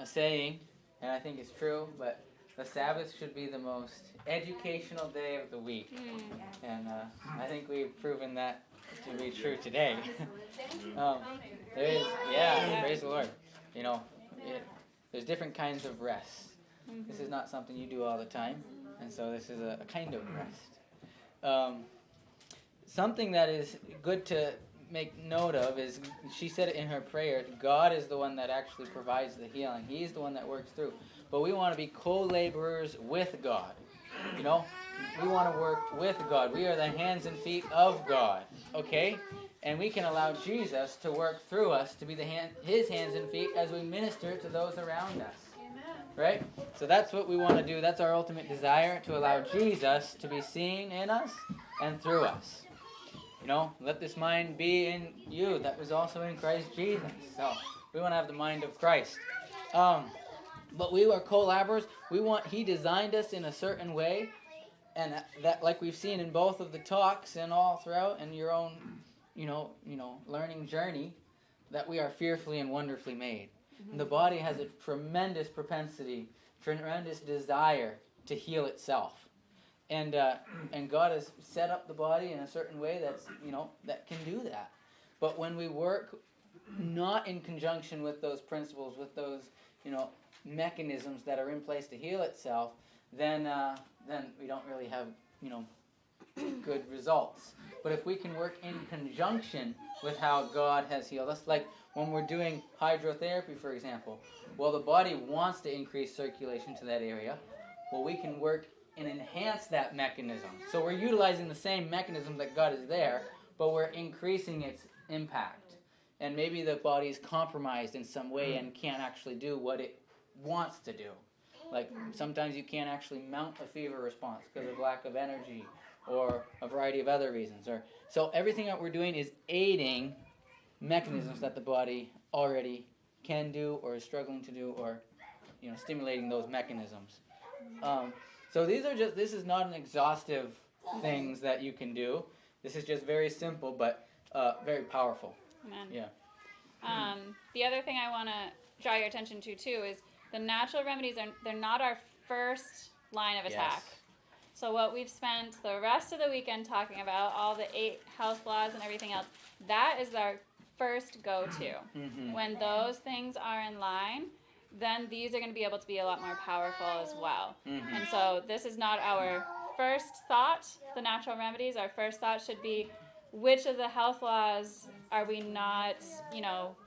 saying, and I think it's true, but the Sabbath should be the most educational day of the week. And I think we've proven that to be true today. Praise the Lord. You know, there's different kinds of rest. This is not something you do all the time, and so this is a kind of rest. Something that is good to make note of is, she said it in her prayer, God is the one that actually provides the healing. He's the one that works through. But we want to be co-laborers with God. You know, we want to work with God. We are the hands and feet of God. Okay? And we can allow Jesus to work through us, to be His hands and feet as we minister to those around us. Right? So that's what we want to do. That's our ultimate desire, to allow Jesus to be seen in us and through us. You know, let this mind be in you that was also in Christ Jesus. So we want to have the mind of Christ. But we are co-laborers. He designed us in a certain way, and that, like we've seen in both of the talks and all throughout, and your own, learning journey, that we are fearfully and wonderfully made. And the body has a tremendous propensity, tremendous desire to heal itself. And God has set up the body in a certain way that can do that. But when we work not in conjunction with those principles, with those, mechanisms that are in place to heal itself, then we don't really have, good results. But if we can work in conjunction with how God has healed us, like when we're doing hydrotherapy, for example, well, the body wants to increase circulation to that area. Well, we can work and enhance that mechanism. So we're utilizing the same mechanism that God is there, but we're increasing its impact. And maybe the body is compromised in some way and can't actually do what it wants to do. Like sometimes you can't actually mount a fever response because of lack of energy or a variety of other reasons. So everything that we're doing is aiding mechanisms that the body already can do or is struggling to do, or stimulating those mechanisms. So this is not an exhaustive things that you can do. This is just very simple, but very powerful. Amen. Yeah. The other thing I want to draw your attention to too is the natural remedies they're not our first line of attack. Yes. So what we've spent the rest of the weekend talking about, all the 8 health laws and everything else, that is our first go-to. Mm-hmm. When those things are in line, then these are going to be able to be a lot more powerful as well. Mm-hmm. And so this is not our first thought, the natural remedies. Our first thought should be, which of the health laws are we not,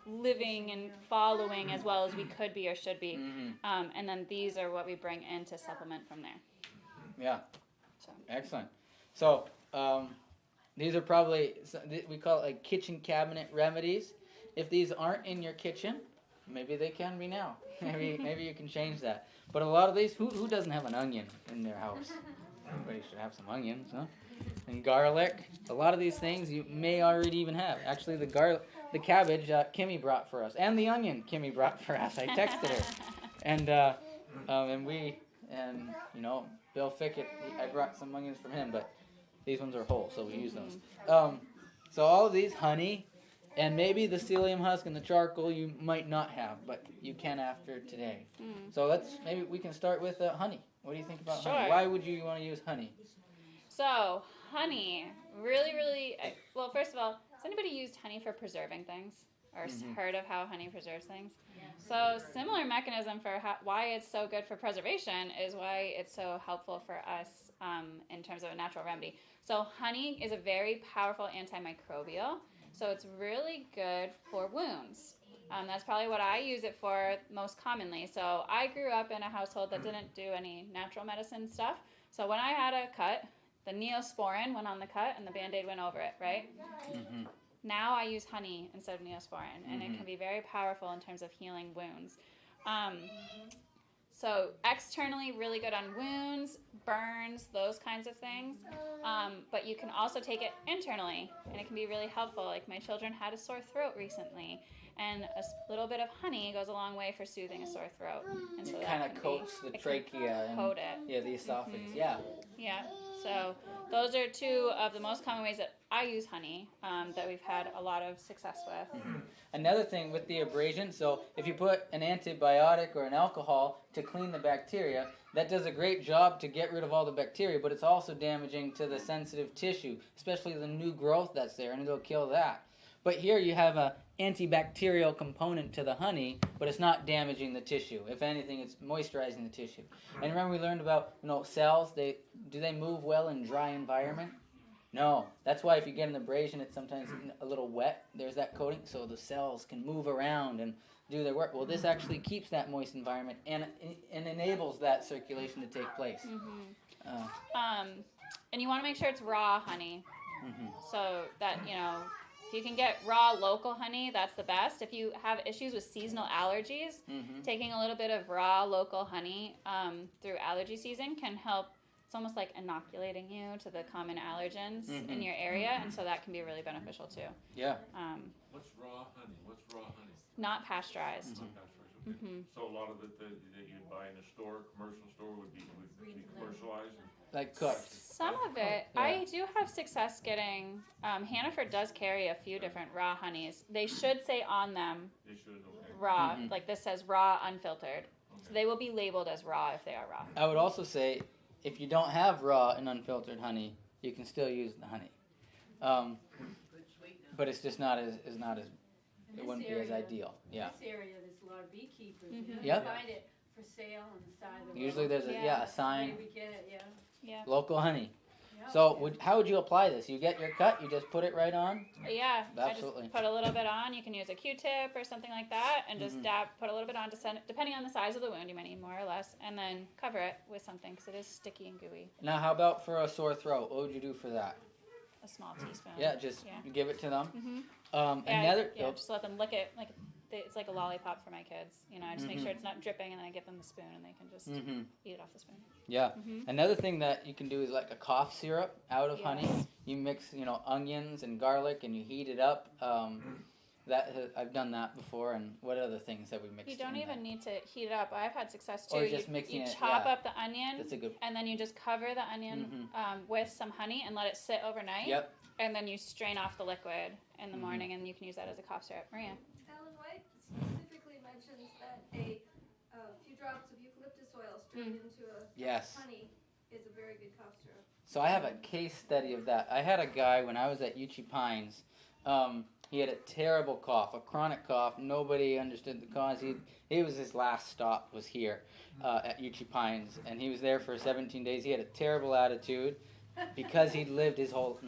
living and following as well as we could be or should be? Mm-hmm. And then these are what we bring in to supplement from there. Yeah. So. Excellent. So these are probably, we call it like kitchen cabinet remedies. If these aren't in your kitchen, maybe they can be now. Maybe you can change that. But a lot of these, who doesn't have an onion in their house? Everybody should have some onions, huh? And garlic. A lot of these things you may already even have. Actually, the cabbage Kimmy brought for us, and the onion Kimmy brought for us. I texted her, and Bill Fickett. I brought some onions from him, but these ones are whole, so we use those. So all of these, honey, and maybe the psyllium husk and the charcoal you might not have, but you can after today. So maybe we can start with honey. What do you think about honey? Why would you want to use honey? So, honey, really, really, well, first of all, has anybody used honey for preserving things? Or heard of how honey preserves things? So, similar mechanism for why it's so good for preservation is why it's so helpful for us in terms of a natural remedy. So, honey is a very powerful antimicrobial, so it's really good for wounds. That's probably what I use it for most commonly. So, I grew up in a household that didn't do any natural medicine stuff. So, when I had a cut, the Neosporin went on the cut and the Band-Aid went over it, right? Mm-hmm. Now I use honey instead of Neosporin, and it can be very powerful in terms of healing wounds. So externally, really good on wounds, burns, those kinds of things. But you can also take it internally, and it can be really helpful. Like my children had a sore throat recently, and a little bit of honey goes a long way for soothing a sore throat. And so it kind of coats the trachea and coat it. Yeah, the esophagus. Yeah. Yeah. So those are 2 of the most common ways that I use honey that we've had a lot of success with. Another thing with the abrasion, so if you put an antibiotic or an alcohol to clean the bacteria, that does a great job to get rid of all the bacteria, but it's also damaging to the sensitive tissue, especially the new growth that's there, and it'll kill that. But here you have a antibacterial component to the honey, but it's not damaging the tissue. If anything, it's moisturizing the tissue. And remember we learned about, cells, do they move well in dry environment? No. That's why if you get an abrasion, it's sometimes a little wet. There's that coating, so the cells can move around and do their work. Well, this actually keeps that moist environment and enables that circulation to take place. And you want to make sure it's raw honey. So that, if you can get raw local honey, that's the best. If you have issues with seasonal allergies, taking a little bit of raw local honey through allergy season can help. It's almost like inoculating you to the common allergens in your area, and so that can be really beneficial too. Yeah. What's raw honey? Not pasteurized. Not pasteurized. Okay. So a lot of it that you'd buy in a store, commercial store, would be commercialized. Like cooked. Some of it, Yeah. I do have success getting. Hannaford does carry a few different raw honeys. They should say on them They should. Okay. raw, like this says raw unfiltered. So they will be labeled as raw if they are raw. I would also say, if you don't have raw and unfiltered honey, you can still use the honey. But it's just not as it wouldn't be as ideal. Yeah. In this area, there's a lot of beekeepers. Mhm. Yep. You find it for sale on the side of the Usually road. there's a Yeah. sign, Where we get it, Yeah. local honey. Yeah. So how would you apply this? You get your cut, you just put it right on? Yeah. Absolutely. I just put a little bit on. You can use a Q-tip or something like that, and just put a little bit on to send it, depending on the size of the wound. You might need more or less, and then cover it with something because it is sticky and gooey. Now how about for a sore throat? What would you do for that? A small teaspoon. Yeah, just give it to them. Yeah, just let them lick it it's like a lollipop for my kids. I just make sure it's not dripping, and then I give them the spoon, and they can just eat it off the spoon. Yeah. Another thing that you can do is like a cough syrup out of honey. Yes. You mix, onions and garlic, and you heat it up. I've done that before. And what other things have we mixed? You don't in even there? need to heat it up. I've had success too. Or just you mixing it, chop yeah. up the onion, That's a good. and then you just cover the onion with some honey and let it sit overnight. Yep. And then you strain off the liquid in the morning, and you can use that as a cough syrup. Maria. Ellen White specifically mentions that a few drops of eucalyptus oil strained into a Yes. honey is a very good cough syrup. So I have a case study of that. I had a guy when I was at Uchee Pines. He had a terrible cough, a chronic cough. Nobody understood the cause. He was his last stop was here at Uchee Pines, and he was there for 17 days. He had a terrible attitude because he'd lived his whole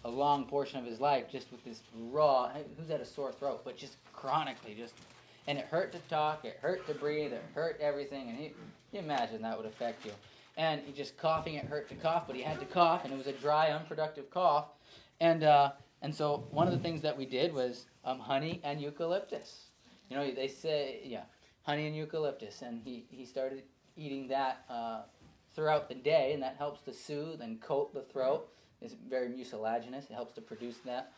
a long portion of his life just with this raw. Who's had a sore throat? But just chronically, and it hurt to talk, it hurt to breathe, it hurt everything, and you imagine that would affect you. And he just coughing, it hurt to cough, but he had to cough, and it was a dry, unproductive cough. And so one of the things that we did was honey and eucalyptus. They say, honey and eucalyptus, and he started eating that throughout the day, and that helps to soothe and coat the throat. It's very mucilaginous. It helps to produce that,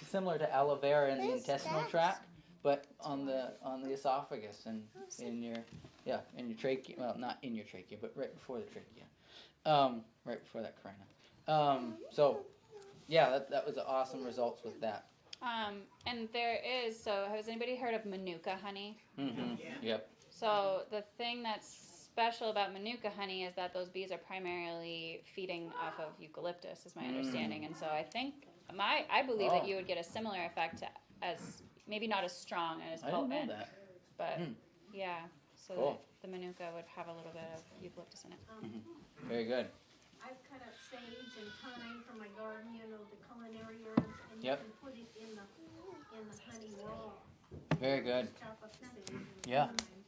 similar to aloe vera in the intestinal tract, but on the esophagus and in your trachea. Well, not in your trachea, but right before the trachea, right before that carina. That was awesome results with that. And there is, has anybody heard of Manuka honey? Yep. So the thing that's special about Manuka honey is that those bees are primarily feeding off of eucalyptus, is my understanding. And so I think, I believe that you would get a similar effect as, maybe not as strong and as potent. I didn't know that. But, yeah, so Cool. the Manuka would have a little bit of eucalyptus in it. Very good. I've cut up sage and thyme from my garden, the culinary herbs, and Yep. you can put it in the honey raw. Very good. Chop up the sage. and Yeah. thyme.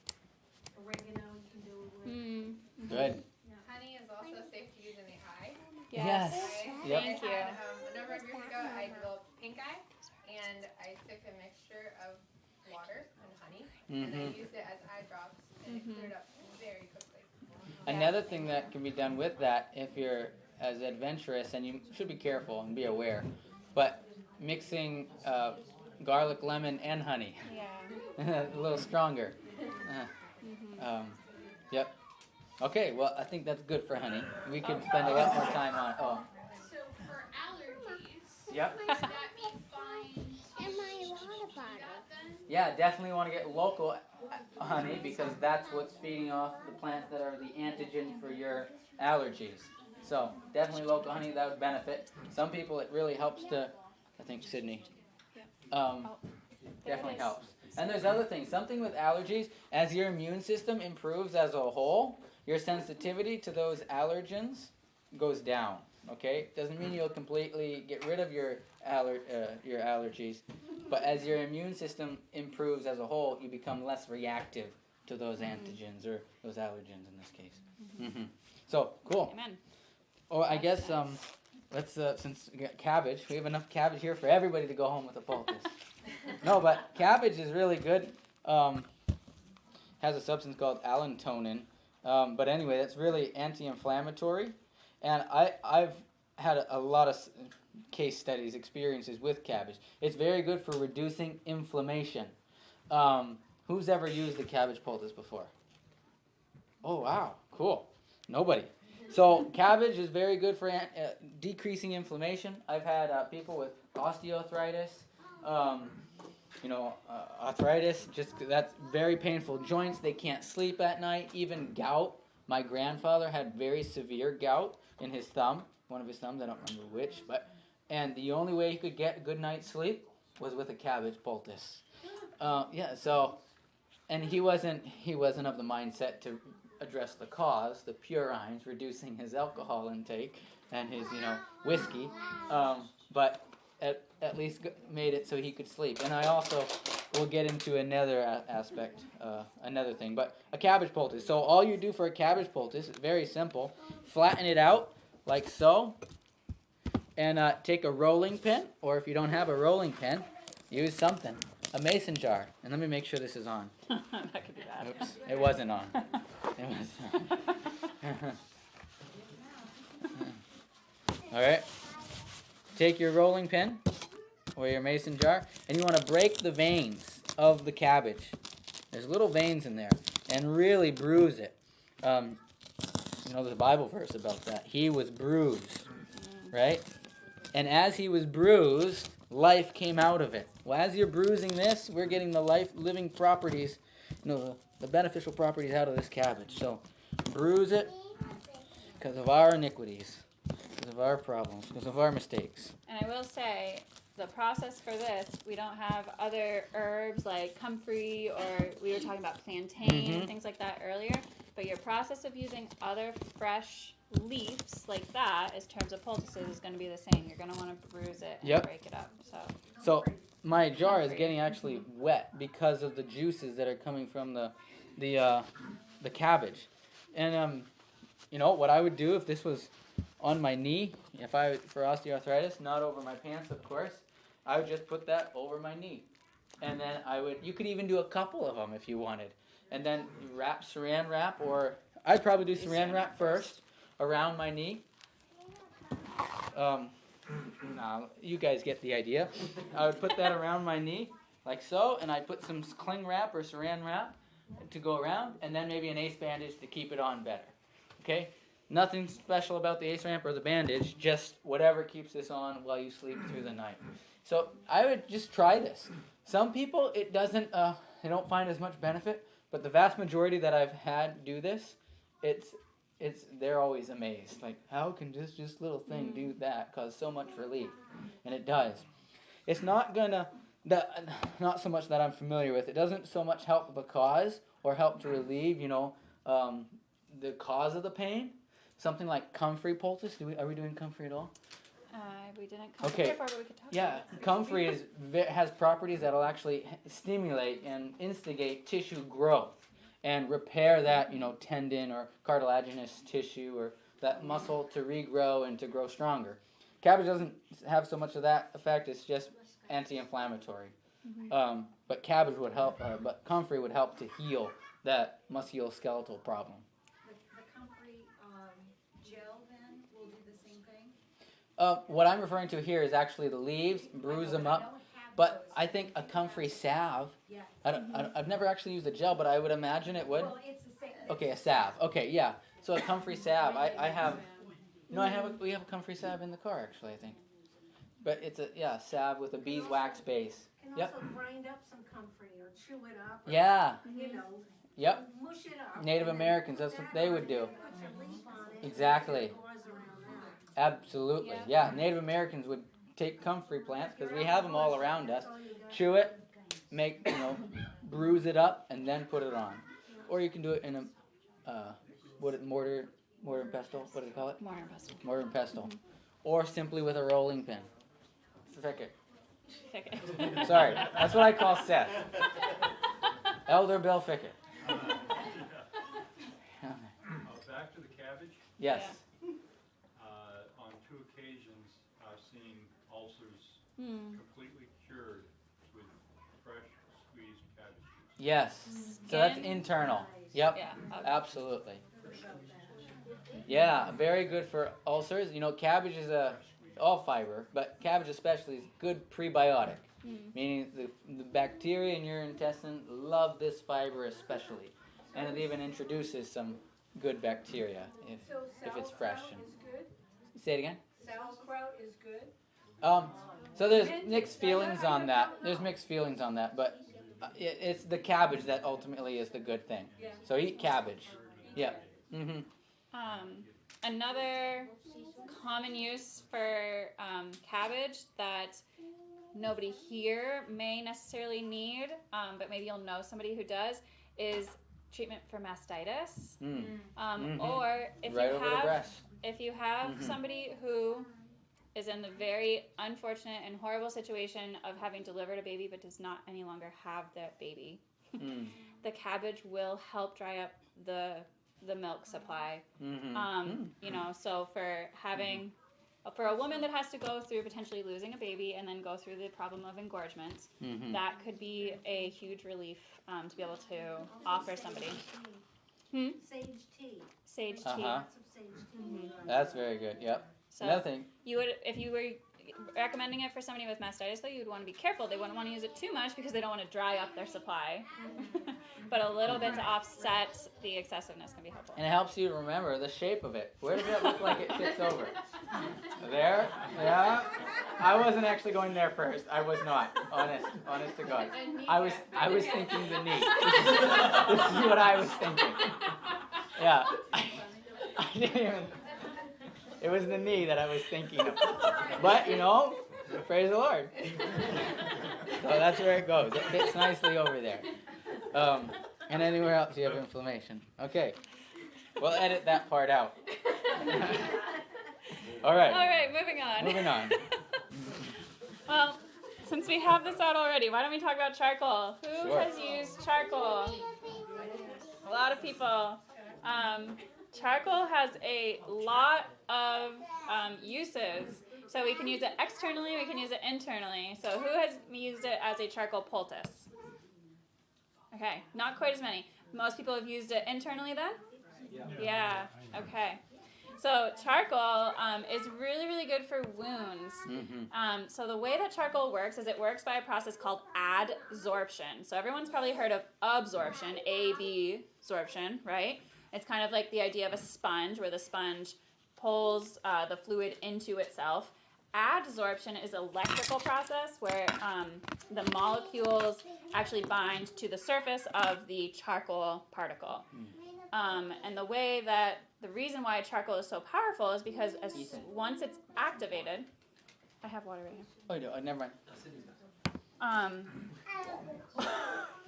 Oregano you can do it with. Good. Honey is also safe to use in the eye. Yes. Yep. Thank you. I had, a number of years ago, I developed pink eye, and I took a mixture of water and honey, and I used it as eye drops, and it cleared up very quickly. Another thing that can be done with that, if you're as adventurous, and you should be careful and be aware, but mixing garlic, lemon, and honey, Yeah. a little stronger. Yep. Okay, well, I think that's good for honey. We could spend a lot more time on. So for allergies, Yep. would that be fine? And my water bottle. yeah, definitely want to get local honey because that's what's feeding off the plants that are the antigen for your allergies. So definitely local honey, that would benefit. Some people it really helps to, I think Sydney, definitely helps. And there's other things. Something with allergies, as your immune system improves as a whole, your sensitivity to those allergens goes down. Okay, doesn't mean you'll completely get rid of your allergies, but as your immune system improves as a whole, you become less reactive to those antigens or those allergens in this case. Mm-hmm. So cool. Amen. Oh, I guess let's since we got cabbage, we have enough cabbage here for everybody to go home with a poultice. No, but cabbage is really good. Has a substance called allantonin. But anyway, that's really anti-inflammatory. And I've had a lot of case studies, experiences with cabbage. It's very good for reducing inflammation. Who's ever used the cabbage poultice before? Oh, wow. Cool. Nobody. So cabbage is very good for decreasing inflammation. I've had people with osteoarthritis, arthritis, just that's very painful joints. They can't sleep at night, even gout. My grandfather had very severe gout in his thumb, one of his thumbs, I don't remember which, and the only way he could get a good night's sleep was with a cabbage poultice. And he wasn't of the mindset to address the cause, the purines, reducing his alcohol intake and his, whiskey, but at least made it so he could sleep. And I also will get into another aspect, another thing. But a cabbage poultice. So all you do for a cabbage poultice is very simple. Flatten it out like so. And take a rolling pin, or if you don't have a rolling pin, use something. A mason jar. And let me make sure this is on. That could be bad. Oops, it wasn't on. It wasn't on. All right. Take your rolling pin or your mason jar, and you want to break the veins of the cabbage. There's little veins in there, and really bruise it. There's a Bible verse about that. He was bruised, right? And as he was bruised, life came out of it. Well, as you're bruising this, we're getting the life-living properties, the beneficial properties out of this cabbage. So bruise it because of our iniquities, because of our problems, because of our mistakes. And I will say, the process for this, we don't have other herbs like comfrey, or we were talking about plantain and things like that earlier. But your process of using other fresh leaves like that, in terms of poultices, is going to be the same. You're going to want to bruise it and break it up. So my jar is getting actually wet because of the juices that are coming from the cabbage. And what I would do if this was on my knee, for osteoarthritis, not over my pants, of course, I would just put that over my knee. And then you could even do a couple of them if you wanted. And then you saran wrap, or I'd probably do saran wrap first around my knee. You guys get the idea. I would put that around my knee, like so, and I'd put some cling wrap or saran wrap to go around, and then maybe an ace bandage to keep it on better. Okay? Nothing special about the ace wrap or the bandage, just whatever keeps this on while you sleep through the night. So I would just try this. Some people, it doesn't, they don't find as much benefit, but the vast majority that I've had do this, they're always amazed. Like, how can this just little thing do that, cause so much relief? And it does. It's not not so much that I'm familiar with. It doesn't so much help the cause or help to relieve, the cause of the pain. Something like comfrey poultice. Are we doing comfrey at all? We didn't come before, but we could talk about it. Comfrey has properties that will actually stimulate and instigate tissue growth and repair that, tendon or cartilaginous tissue or that muscle to regrow and to grow stronger. Cabbage doesn't have so much of that effect. It's just anti-inflammatory. But cabbage would help. But comfrey would help to heal that musculoskeletal problem. The comfrey gel then will do the same thing? What I'm referring to here is actually the leaves, bruise them up. But I think a comfrey salve, I've never actually used a gel, but I would imagine it would. Well, it's the same. Okay, a salve. Okay, yeah. So a comfrey salve, we have a comfrey salve in the car, actually, I think. But it's a salve with a beeswax base. And Yep. also grind up some comfrey or chew it up. Or, Yeah. You know. Yep. Mush it up. Native and then Americans, put that's what that they on would it do. and put your leaf on it and Exactly. put your gauze around that. Absolutely. Yeah. Native Americans would take comfrey plants because we have them all around us. Chew it, make bruise it up, and then put it on. Or you can do it in a mortar and pestle. What do they call it? Mortar and pestle. Mortar and pestle. Or simply with a rolling pin. Thicket. Sorry, that's what I call Seth. Elder Bill Fickett. Back to the cabbage. Yes. On 2 occasions, I've seen ulcers completely cured with fresh squeezed cabbage juice. Yes. So that's internal. Yep. Yeah. Absolutely. Yeah, very good for ulcers. Cabbage is all fiber, but cabbage especially is good prebiotic. Meaning the bacteria in your intestine love this fiber especially. And it even introduces some good bacteria if it's fresh. Sauerkraut is good. Say it again? Sauerkraut is good. So there's mixed feelings on that. But it's the cabbage that ultimately is the good thing. So eat cabbage. Yeah. Mm-hmm. Another common use for cabbage that nobody here may necessarily need, but maybe you'll know somebody who does, is treatment for mastitis. Or if you have somebody who is in the very unfortunate and horrible situation of having delivered a baby but does not any longer have that baby, the cabbage will help dry up the milk supply. So for a woman that has to go through potentially losing a baby and then go through the problem of engorgement, that could be a huge relief to be able to offer somebody. Sage tea. Sage tea. Lots of sage tea. That's very good. Yep. So Another thing. if you were recommending it for somebody with mastitis, though, you'd want to be careful. They wouldn't want to use it too much because they don't want to dry up their supply. But a little bit to offset the excessiveness can be helpful. And it helps you to remember the shape of it. Where does it look like it fits over? There? Yeah? I wasn't actually going there first. I was not. Honest to God. I was thinking the knee. This is what I was thinking. Yeah. I didn't even... It was the knee that I was thinking of. But, praise the Lord. So that's where it goes. It fits nicely over there. And anywhere else you have inflammation. Okay. We'll edit that part out. All right, moving on. Moving on. Well, since we have this out already, why don't we talk about charcoal? Who Sure. has used charcoal? A lot of people. Charcoal has a lot of uses. So we can use it externally, we can use it internally. So who has used it as a charcoal poultice? Okay, not quite as many. Most people have used it internally then? Yeah, okay. So charcoal is really, really good for wounds. So the way that charcoal works is it works by a process called adsorption. So everyone's probably heard of absorption, absorption, right? It's kind of like the idea of a sponge where the sponge pulls the fluid into itself. Adsorption is an electrical process where the molecules actually bind to the surface of the charcoal particle. And the reason why charcoal is so powerful is because once it's activated, I have water right here. Oh, you do? Never mind.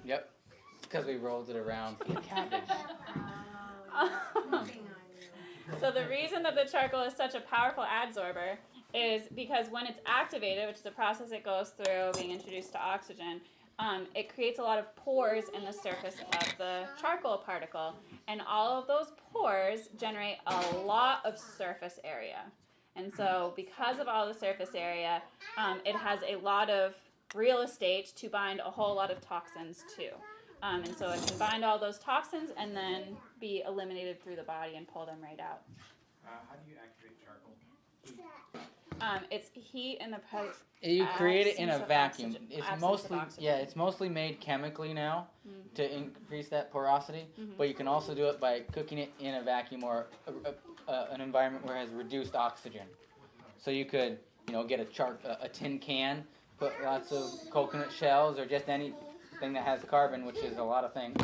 Yep. It's because we rolled it around for the cabbage. So the reason that the charcoal is such a powerful adsorber is because when it's activated, which is a process it goes through being introduced to oxygen, it creates a lot of pores in the surface of the charcoal particle. And all of those pores generate a lot of surface area. And so because of all the surface area, it has a lot of real estate to bind a whole lot of toxins to. And so it can bind all those toxins and then be eliminated through the body and pull them right out. How do you activate charcoal? It's heat in the presence. You create it in a of vacuum. oxygen- It's absence mostly of oxygen. it's mostly made chemically now to increase that porosity. But you can also do it by cooking it in a vacuum or an environment where it has reduced oxygen. So you could get a tin can, put lots of coconut shells or just anything that has carbon, which is a lot of things,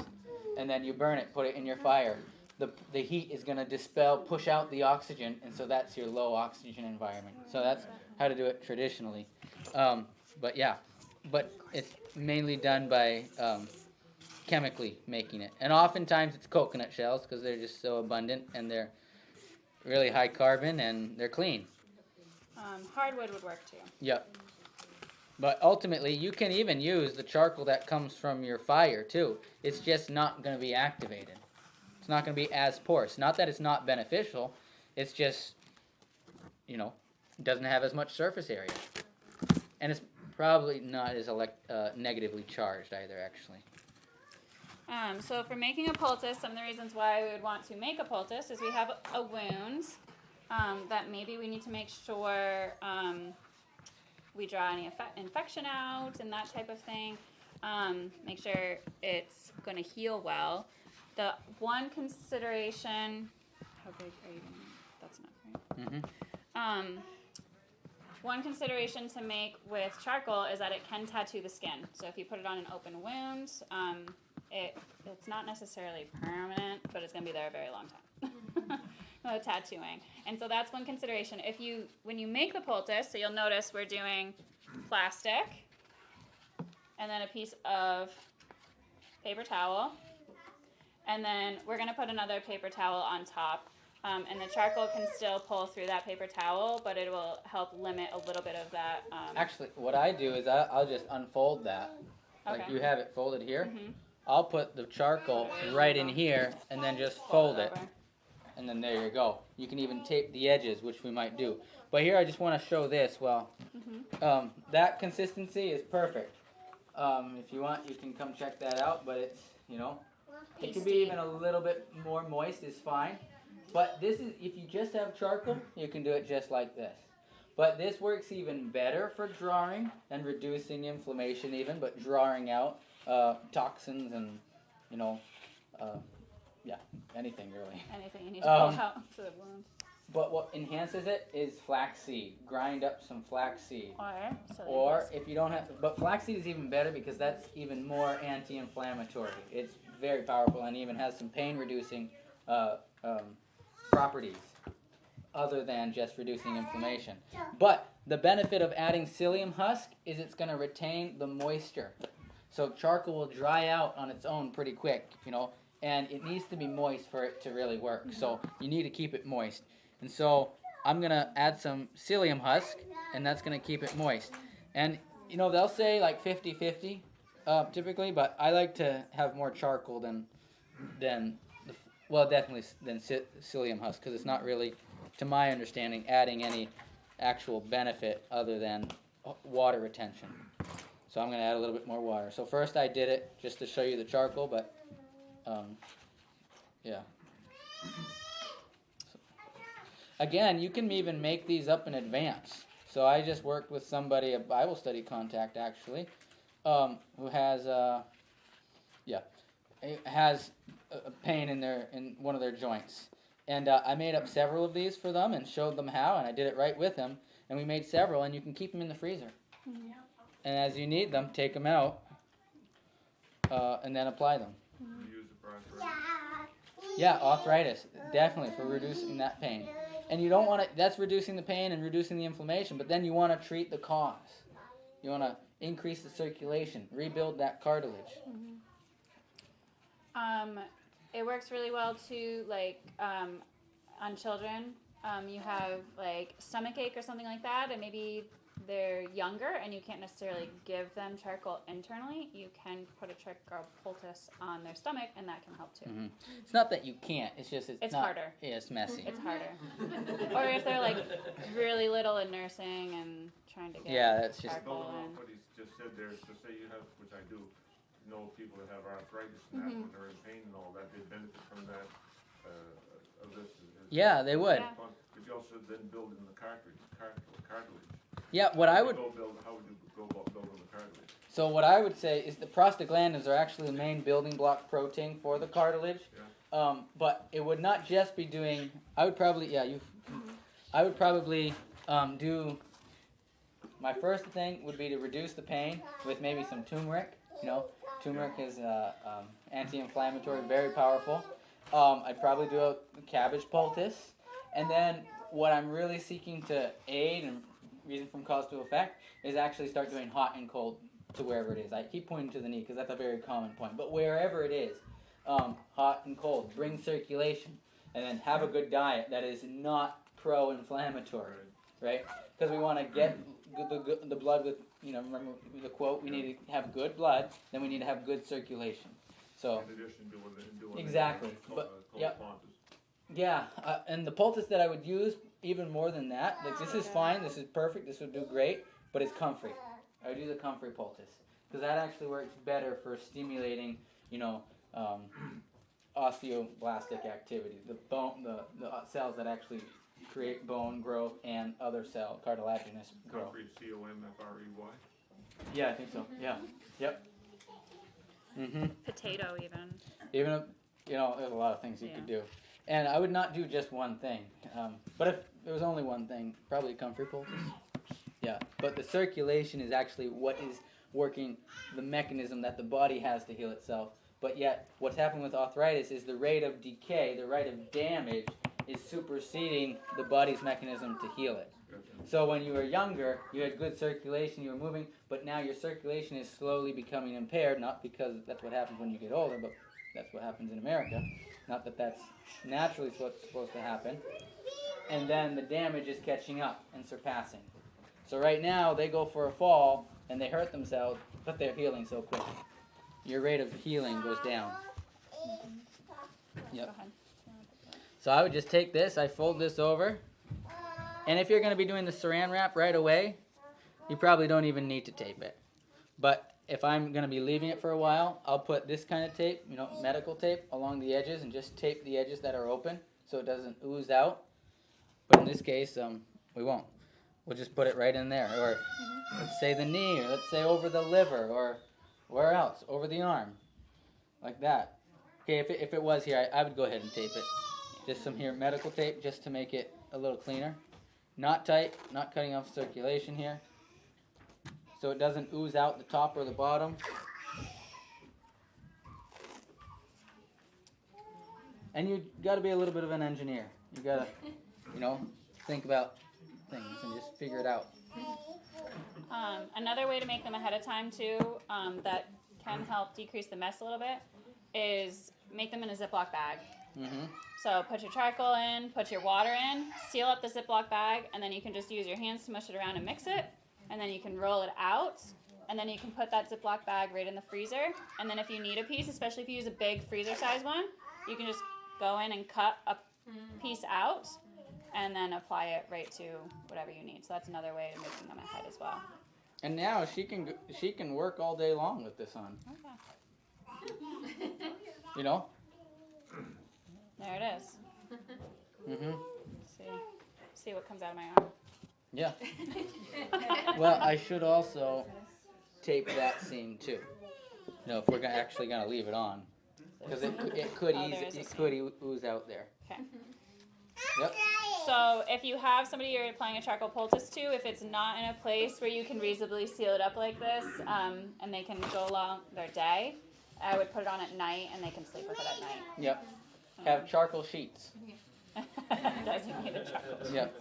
and then you burn it, put it in your fire. The heat is going to push out the oxygen, and so that's your low oxygen environment. So that's how to do it traditionally. But it's mainly done by chemically making it. And oftentimes it's coconut shells because they're just so abundant and they're really high carbon and they're clean. Hardwood would work too. Yep. But ultimately, you can even use the charcoal that comes from your fire too. It's just not going to be activated. It's not going to be as porous. Not that it's not beneficial. It's just, doesn't have as much surface area. And it's probably not as negatively charged either, actually. So for making a poultice, some of the reasons why we would want to make a poultice is we have a wound that maybe we need to make sure we draw any infection out and that type of thing. Make sure it's going to heal well. The one consideration, how big are you doing? That's not right. One consideration to make with charcoal is that it can tattoo the skin. So if you put it on an open wound, it's not necessarily permanent, but it's going to be there a very long time. Tattooing. And so that's one consideration. When you make the poultice, so you'll notice we're doing plastic and then a piece of paper towel. And then we're going to put another paper towel on top. And the charcoal can still pull through that paper towel, but it will help limit a little bit of that. Actually, what I do is I'll just unfold that. Okay. Like you have it folded here. Mm-hmm. I'll put the charcoal right in here and then just fold it. And then there you go. You can even tape the edges, which we might do. But here I just want to show this. Well, that consistency is perfect. If you want, you can come check that out. But it's, it can be even a little bit more moist is fine. But this is, if you just have charcoal, you can do it just like this. But this works even better for drawing and reducing inflammation even, but drawing out toxins and, anything really. Anything you need to pull out for the wound. But what enhances it is flaxseed. Grind up some flaxseed. Or if you don't have, but flaxseed is even better because that's even more anti-inflammatory. It's very powerful and even has some pain-reducing properties other than just reducing inflammation. But the benefit of adding psyllium husk is it's going to retain the moisture. So charcoal will dry out on its own pretty quick, and it needs to be moist for it to really work. So you need to keep it moist. And so I'm going to add some psyllium husk, and that's going to keep it moist. And, they'll say like 50-50 typically, but I like to have more charcoal than definitely than psyllium husk, because it's not really, to my understanding, adding any actual benefit other than water retention. So I'm going to add a little bit more water. So first I did it just to show you the charcoal, but yeah. So, again, you can even make these up in advance. So I just worked with somebody, a Bible study contact actually, who has a pain in one of their joints. And I made up several of these for them and showed them how, and I did it right with them. And we made several, and you can keep them in the freezer. Mm-hmm. And as you need them, take them out, and then apply them. You use it for arthritis? Yeah, arthritis, definitely, for reducing that pain. And you don't want to, that's reducing the pain and reducing the inflammation, but then you want to treat the cause. You want to increase the circulation, rebuild that cartilage. Mm-hmm. It works really well too, on children. You have stomach ache or something like that, and maybe they're younger and you can't necessarily give them charcoal internally. You can put a charcoal poultice on their stomach, and that can help too. Mm-hmm. It's not that you can't, it's just it's not, harder. Yeah, it's messy. It's harder. Or if they're really little and nursing and trying to get that's just charcoal Building on what he's just said there, so say you have, which I do, know people that have arthritis and that when they're in pain and all that, they benefit from that of this. Yeah, they would. Yeah. But you also then build in the cartilage. Yeah, how would you go about building the cartilage? So what I would say is the prostaglandins are actually the main building block protein for the cartilage. Yeah. But it would not just be doing. I would probably do my first thing would be to reduce the pain with maybe some turmeric. Turmeric is anti-inflammatory, very powerful. I'd probably do a cabbage poultice. And then what I'm really seeking to aid and reason from cause to effect is actually start doing hot and cold to wherever it is. I keep pointing to the knee because that's a very common point. But wherever it is, hot and cold, bring circulation. And then have a good diet that is not pro-inflammatory, right? Because we want to get the blood with, remember the quote, we need to have good blood, then we need to have good circulation. So, In addition to doing exactly. Yeah, and the poultice that I would use even more than that, like this is fine, this is perfect, this would do great, but it's comfrey. I would use a comfrey poultice because that actually works better for stimulating, osteoblastic activity, the bone, the cells that actually create bone growth and other cell cartilaginous growth. Comfrey, COMFREY. Yeah, I think so. Yeah. Yep. Potato even. Even there's a lot of things you could do, and I would not do just one thing. But if there was only one thing, probably a comfrey poultice. Yeah, but the circulation is actually what is working, the mechanism that the body has to heal itself. But yet, what's happening with arthritis is the rate of decay, the rate of damage, is superseding the body's mechanism to heal it. So when you were younger, you had good circulation, you were moving, but now your circulation is slowly becoming impaired, not because that's what happens when you get older, but that's what happens in America. Not that that's naturally what's supposed to happen. And then the damage is catching up and surpassing. So right now, they go for a fall, and they hurt themselves, but they're healing so quick. Your rate of healing goes down. Yep. Go ahead. So I would just take this, I fold this over, and if you're going to be doing the saran wrap right away, you probably don't even need to tape it. But if I'm going to be leaving it for a while, I'll put this kind of tape, medical tape, along the edges and just tape the edges that are open so it doesn't ooze out. But in this case, we won't. We'll just put it right in there. Or let's say the knee, or let's say over the liver, or where else? Over the arm. Like that. Okay, if it was here, I would go ahead and tape it. Just some here medical tape just to make it a little cleaner. Not tight, not cutting off circulation here. So it doesn't ooze out the top or the bottom. And you got to be a little bit of an engineer. You got to, think about things and just figure it out. Another way to make them ahead of time too, that can help decrease the mess a little bit, is make them in a Ziploc bag. Mm-hmm. So put your charcoal in, put your water in, seal up the Ziploc bag, and then you can just use your hands to mush it around and mix it, and then you can roll it out, and then you can put that Ziploc bag right in the freezer, and then if you need a piece, especially if you use a big freezer size one, you can just go in and cut a piece out, and then apply it right to whatever you need. So that's another way of making them ahead as well. And now she can work all day long with this on. Okay. There it is. Mm-hmm. See what comes out of my arm. Yeah. Well, I should also tape that seam too. If we're actually gonna leave it on, because it could ooze out there. Okay. Yep. So if you have somebody you're applying a charcoal poultice to, if it's not in a place where you can reasonably seal it up like this, and they can go along their day, I would put it on at night and they can sleep with it at night. Yep. Have charcoal sheets. Designated charcoal sheets. Yep.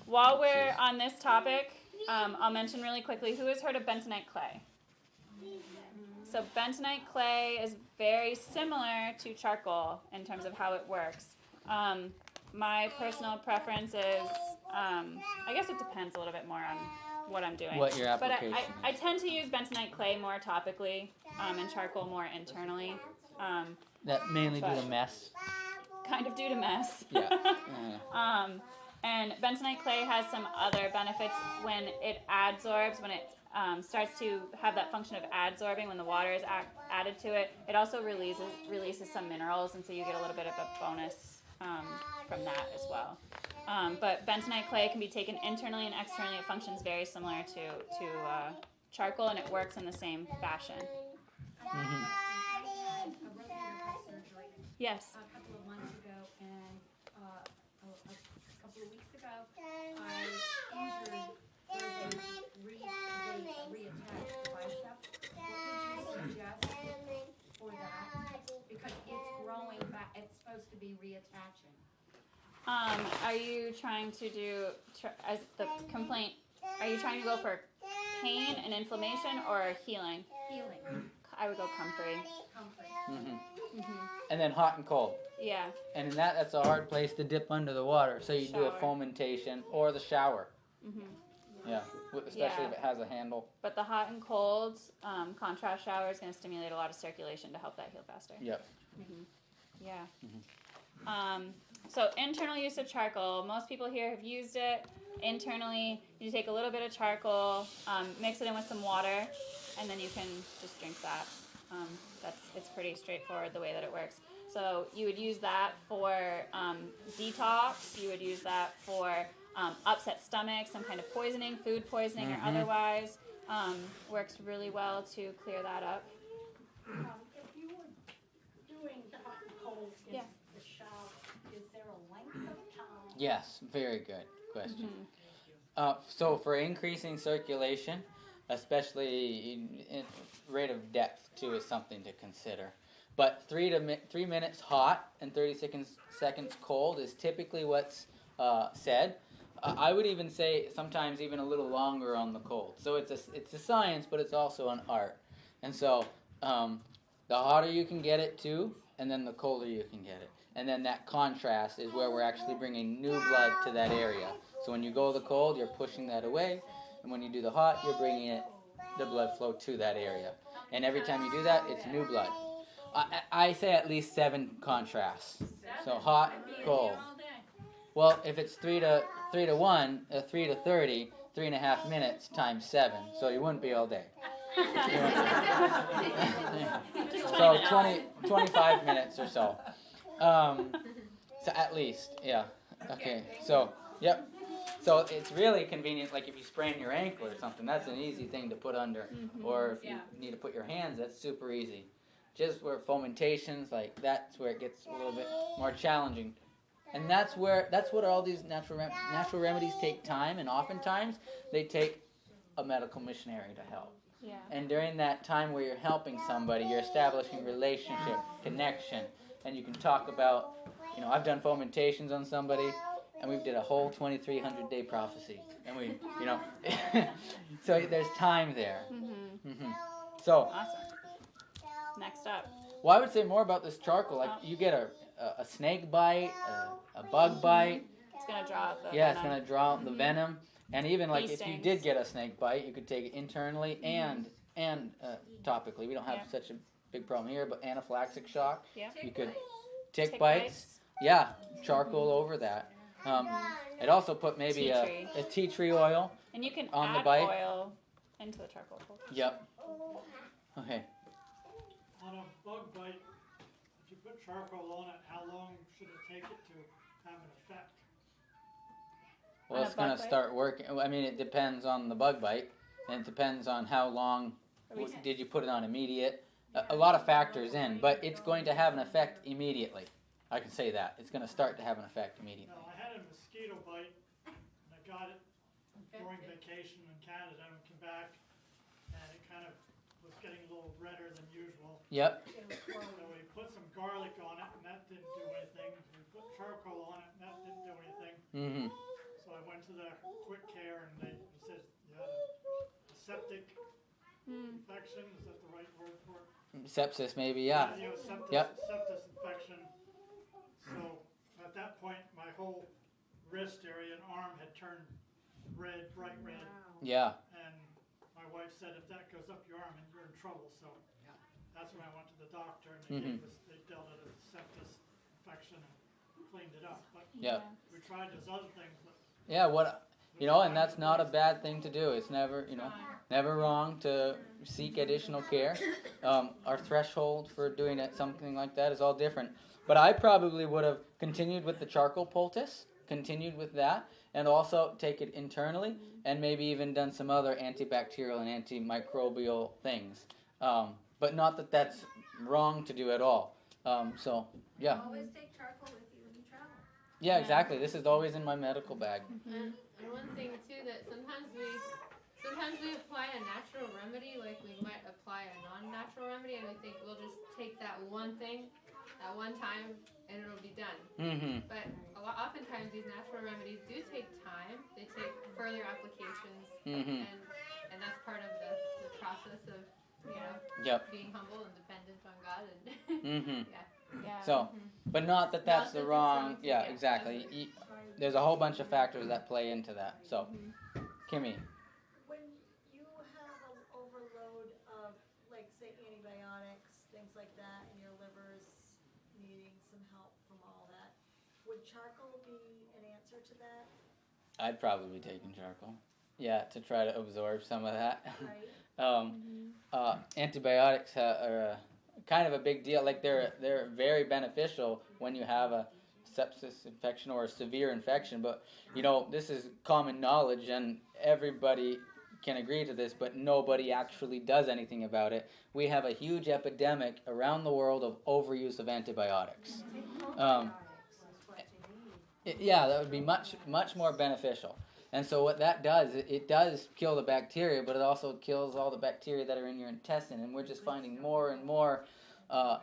While we're on this topic, I'll mention really quickly, who has heard of bentonite clay? So bentonite clay is very similar to charcoal in terms of how it works. My personal preference is, I guess it depends a little bit more on what I'm doing. What your application But I tend to use bentonite clay more topically, and charcoal more internally. That mainly due to mess. Kind of due to mess. Yeah. And bentonite clay has some other benefits when it adsorbs, when it starts to have that function of adsorbing when the water is added to it. It also releases some minerals, and so you get a little bit of a bonus from that as well. But bentonite clay can be taken internally and externally. It functions very similar to charcoal, and it works in the same fashion. Mm-hmm. Yes. A couple of months ago, and a couple of weeks ago, I injured be reattaching? Are you trying to do, as the complaint, are you trying to go for pain and inflammation or healing? Healing. I would go comfrey. Comfort. And then hot and cold. Yeah. And in that's a hard place to dip under the water. So you do a Shower. fomentation or the shower. Yeah, especially Yeah. if it has a handle. But the hot and cold contrast shower is going to stimulate a lot of circulation to help that heal faster. Yep. Yeah. So internal use of charcoal. Most people here have used it. Internally, you take a little bit of charcoal, mix it in with some water, and then you can just drink that. It's pretty straightforward the way that it works. So you would use that for detox. You would use that for upset stomach, some kind of poisoning, food poisoning or otherwise. Works really well to clear that up. If you were doing the hot and cold in the shower, is there a length of time? Yes, very good question. So for increasing circulation, especially in rate of depth too, is something to consider. But 3 minutes hot and 30 seconds cold is typically what's said. I would even say sometimes even a little longer on the cold. So it's a science, but it's also an art. And so the hotter you can get it too, and then the colder you can get it. And then that contrast is where we're actually bringing new blood to that area. So when you go the cold, you're pushing that away, and when you do the hot, you're bringing the blood flow to that area. And every time you do that, it's new blood. I say at least 7 contrasts. So hot, cold. Well, if it's 3 to 1, 3 to 30, 3.5 minutes times 7. So you wouldn't be all day. So 25 minutes or so. So at least, yeah. Okay. So, yep. So it's really convenient, like if you sprain your ankle or something, that's an easy thing to put under. Or if you need to put your hands, that's super easy. Just where fomentations, like that's where it gets a little bit more challenging. And that's what all these natural remedies take time, and oftentimes they take a medical missionary to help. Yeah. And during that time where you're helping somebody, you're establishing relationship, connection, and you can talk about, I've done fomentations on somebody, and we did a whole 2,300-day prophecy, and we, so there's time there. So, awesome. Next up. Well, I would say more about this charcoal. Like you get a snake bite, a bug bite. It's gonna draw out the venom. It's gonna draw out the venom. And even like if you did get a snake bite, you could take it internally and topically. We don't have such a big problem here, but anaphylaxis shock. Yeah. You could tick bites. Yeah, charcoal over that. I'd also put maybe a tea tree oil. And you can on add the bite. oil into the charcoal. Yep. Okay. On a bug bite, if you put charcoal on it, how long should it take it to have an effect? Well, it's going to start working. I mean, it depends on the bug bite, and it depends on how long did you put it on immediate. A lot of factors in, but it's going to have an effect immediately. I can say that. It's going to start to have an effect immediately. Now, I had a mosquito bite, and I got it during vacation in Canada, and came back, and it kind of was getting a little redder than usual. Yep. So we put some garlic on it, and that didn't do anything. We put charcoal on it, and that didn't do anything. So I went to the quick care, and he said, you had a septic infection. Is that the right word for it? Sepsis, maybe, yeah. Sepsis infection. So at that point, my whole wrist area and arm had turned red, bright red. Yeah. And my wife said, if that goes up your arm, and you're in trouble. So that's when I went to the doctor, and they dealt it as a sepsis infection and cleaned it up. But we tried those other things. But and that's not a bad thing to do. It's never, never wrong to seek additional care. Our threshold for doing something like that is all different. But I probably would have continued with the charcoal poultice, continued with that, and also take it internally, and maybe even done some other antibacterial and antimicrobial things. But not that that's wrong to do at all. Always take charcoal with you when you travel. Yeah, exactly. This is always in my medical bag. And one thing too, that sometimes we apply a natural remedy, like we might apply a non-natural remedy, and we think we'll just take that one thing at one time and it'll be done. Mm-hmm. But oftentimes these natural remedies do take time. They take further applications, Mm-hmm. and that's part of the process of, Yep. being humble and dependent on God. And Mm-hmm. Yeah. So, but not that that's the Not that it's wrong. wrong to- Yeah, yeah, exactly. absolutely. There's a whole bunch of factors that play into that. So, Kimmy. When you have an overload of, like, say, antibiotics, things like that, and your liver's needing some help from all that, would charcoal be an answer to that? I'd probably be taking charcoal. Yeah, to try to absorb some of that. Right? Antibiotics are kind of a big deal. Like they're very beneficial when you have a sepsis infection or a severe infection. But this is common knowledge, and everybody can agree to this. But nobody actually does anything about it. We have a huge epidemic around the world of overuse of antibiotics. Yeah, that would be much more beneficial. And so what that does, it does kill the bacteria, but it also kills all the bacteria that are in your intestine. And we're just finding more and more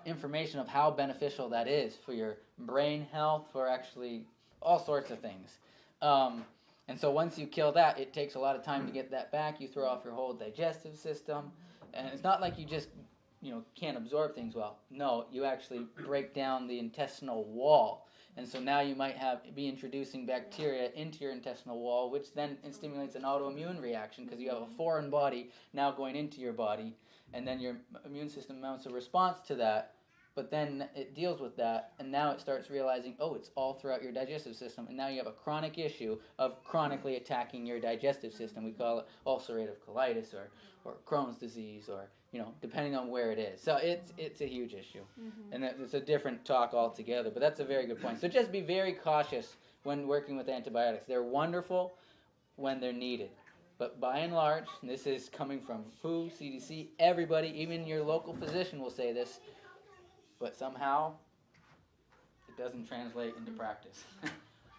information of how beneficial that is for your brain health, for actually all sorts of things. And so once you kill that, it takes a lot of time to get that back. You throw off your whole digestive system. And it's not like you just can't absorb things well. No, you actually break down the intestinal wall. And so now you might be introducing bacteria into your intestinal wall, which then stimulates an autoimmune reaction because you have a foreign body now going into your body, and then your immune system mounts a response to that, but then it deals with that, and now it starts realizing, it's all throughout your digestive system, and now you have a chronic issue of chronically attacking your digestive system. We call it ulcerative colitis or Crohn's disease, or depending on where it is. So it's a huge issue. And it's a different talk altogether, but that's a very good point. So just be very cautious when working with antibiotics. They're wonderful when they're needed. But by and large, and this is coming from WHO, CDC, everybody, even your local physician will say this, but somehow it doesn't translate into practice.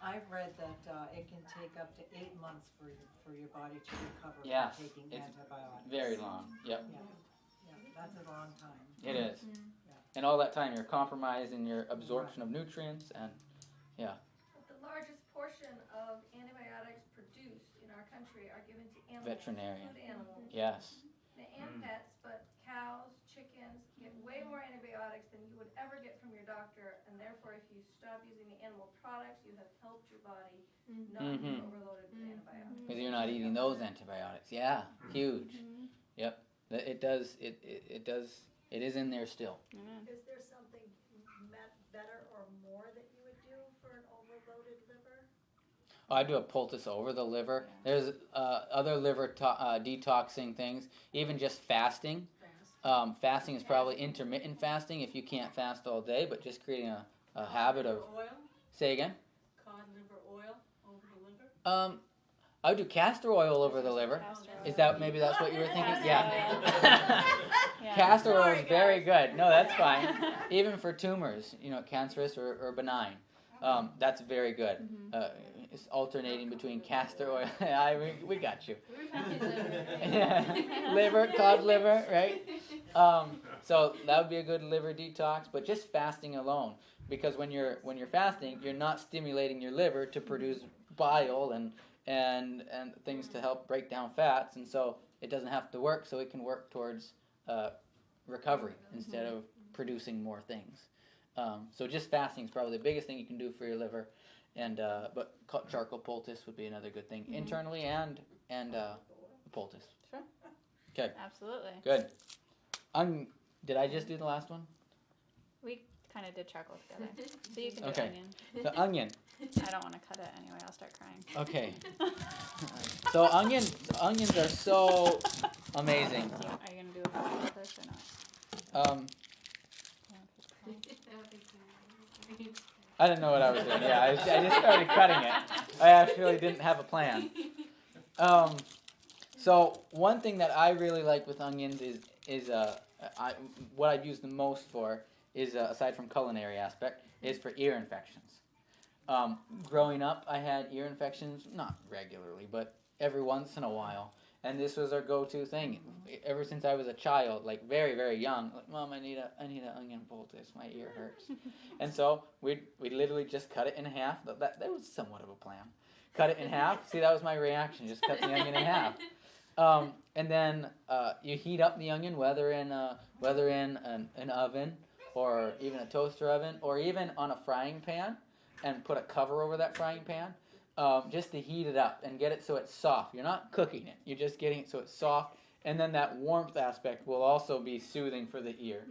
I've read that it can take up to 8 months for your body to recover Yes, from taking it's antibiotics. very long. Yep. Yeah, that's a long time. It is. And all that time you're compromising your absorption of nutrients, and The largest portion of antibiotics produced in our country are given to animals. Veterinarian. Food animals. Yes. And pets, but cows, chickens get way more antibiotics than you would ever get from your doctor, and therefore if you stop using the animal products, you have helped your body not be overloaded with antibiotics. Because you're not eating those antibiotics. Yeah, huge. Yep. It does. It is in there still. Is there something better or more that you would do for an overloaded liver? I do a poultice over the liver. There's other liver detoxing things. Even just fasting. Fasting is probably intermittent fasting if you can't fast all day, but just creating a habit of. Oil? Say again. Cod liver oil over the liver? I would do castor oil over the liver. Is that maybe that's what you were thinking? Yeah. Castor oil is very good. No, that's fine. Even for tumors, cancerous or benign. That's very good. It's alternating between castor oil. We got you. Liver, cod liver, right? So that would be a good liver detox, but just fasting alone, because when you're fasting, you're not stimulating your liver to produce bile and things to help break down fats, and so it doesn't have to work. So it can work towards recovery instead of producing more things. So just fasting is probably the biggest thing you can do for your liver, and but charcoal poultice would be another good thing internally and poultice. Sure. Okay. Absolutely. Good. Did I just do the last one? We kind of did charcoal together. So you can do Okay. onion. The onion. I don't want to cut it anyway. I'll start crying. Okay. So onions are so amazing. Are you going to do a first or not? I didn't know what I was doing. Yeah, I just started cutting it. I actually didn't have a plan. So one thing that I really like with onions is what I've used the most for is aside from culinary aspect is for ear infections. Growing up, I had ear infections, not regularly, but every once in a while. And this was our go-to thing ever since I was a child, like very, very young. Like, Mom, I need an onion poultice. My ear hurts. And so we literally just cut it in half. That was somewhat of a plan. Cut it in half. See, that was my reaction. Just cut the onion in half. And then you heat up the onion, whether in an oven or even a toaster oven, or even on a frying pan, and put a cover over that frying pan. Just to heat it up and get it so it's soft. You're not cooking it. You're just getting it so it's soft. And then that warmth aspect will also be soothing for the ear.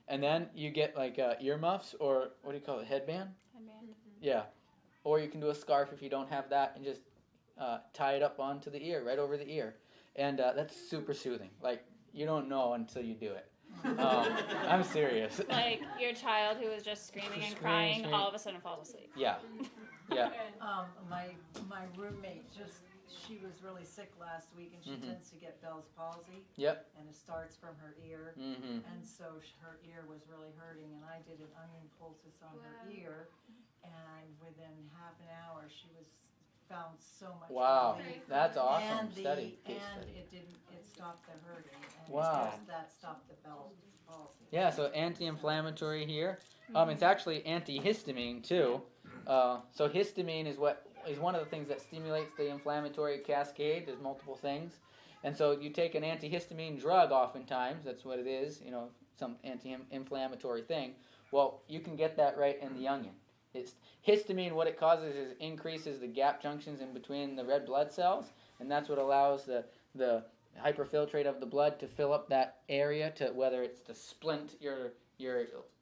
And then you get like earmuffs, or what do you call it, headband? Headband. Yeah. Or you can do a scarf if you don't have that, and just tie it up onto the ear, right over the ear. And that's super soothing. Like, you don't know until you do it. I'm serious. Like your child who was just screaming and crying, all of a sudden falls asleep. Yeah. Yeah. My roommate she was really sick last week, and she tends to get Bell's palsy. Yep. And it starts from her ear, and so her ear was really hurting, and I did an onion poultice on her ear, and within half an hour she was found so much Wow, relief. that's awesome. And Study. it stopped the hurting, and Wow. that stopped the Bell's palsy. Yeah, so anti-inflammatory here. It's actually antihistamine too. So histamine is one of the things that stimulates the inflammatory cascade. There's multiple things. And so you take an antihistamine drug oftentimes, that's what it is, some anti-inflammatory thing. Well, you can get that right in the onion. Histamine, what it causes is increases the gap junctions in between the red blood cells, and that's what allows the hyperfiltrate of the blood to fill up that area, to whether it's to splint your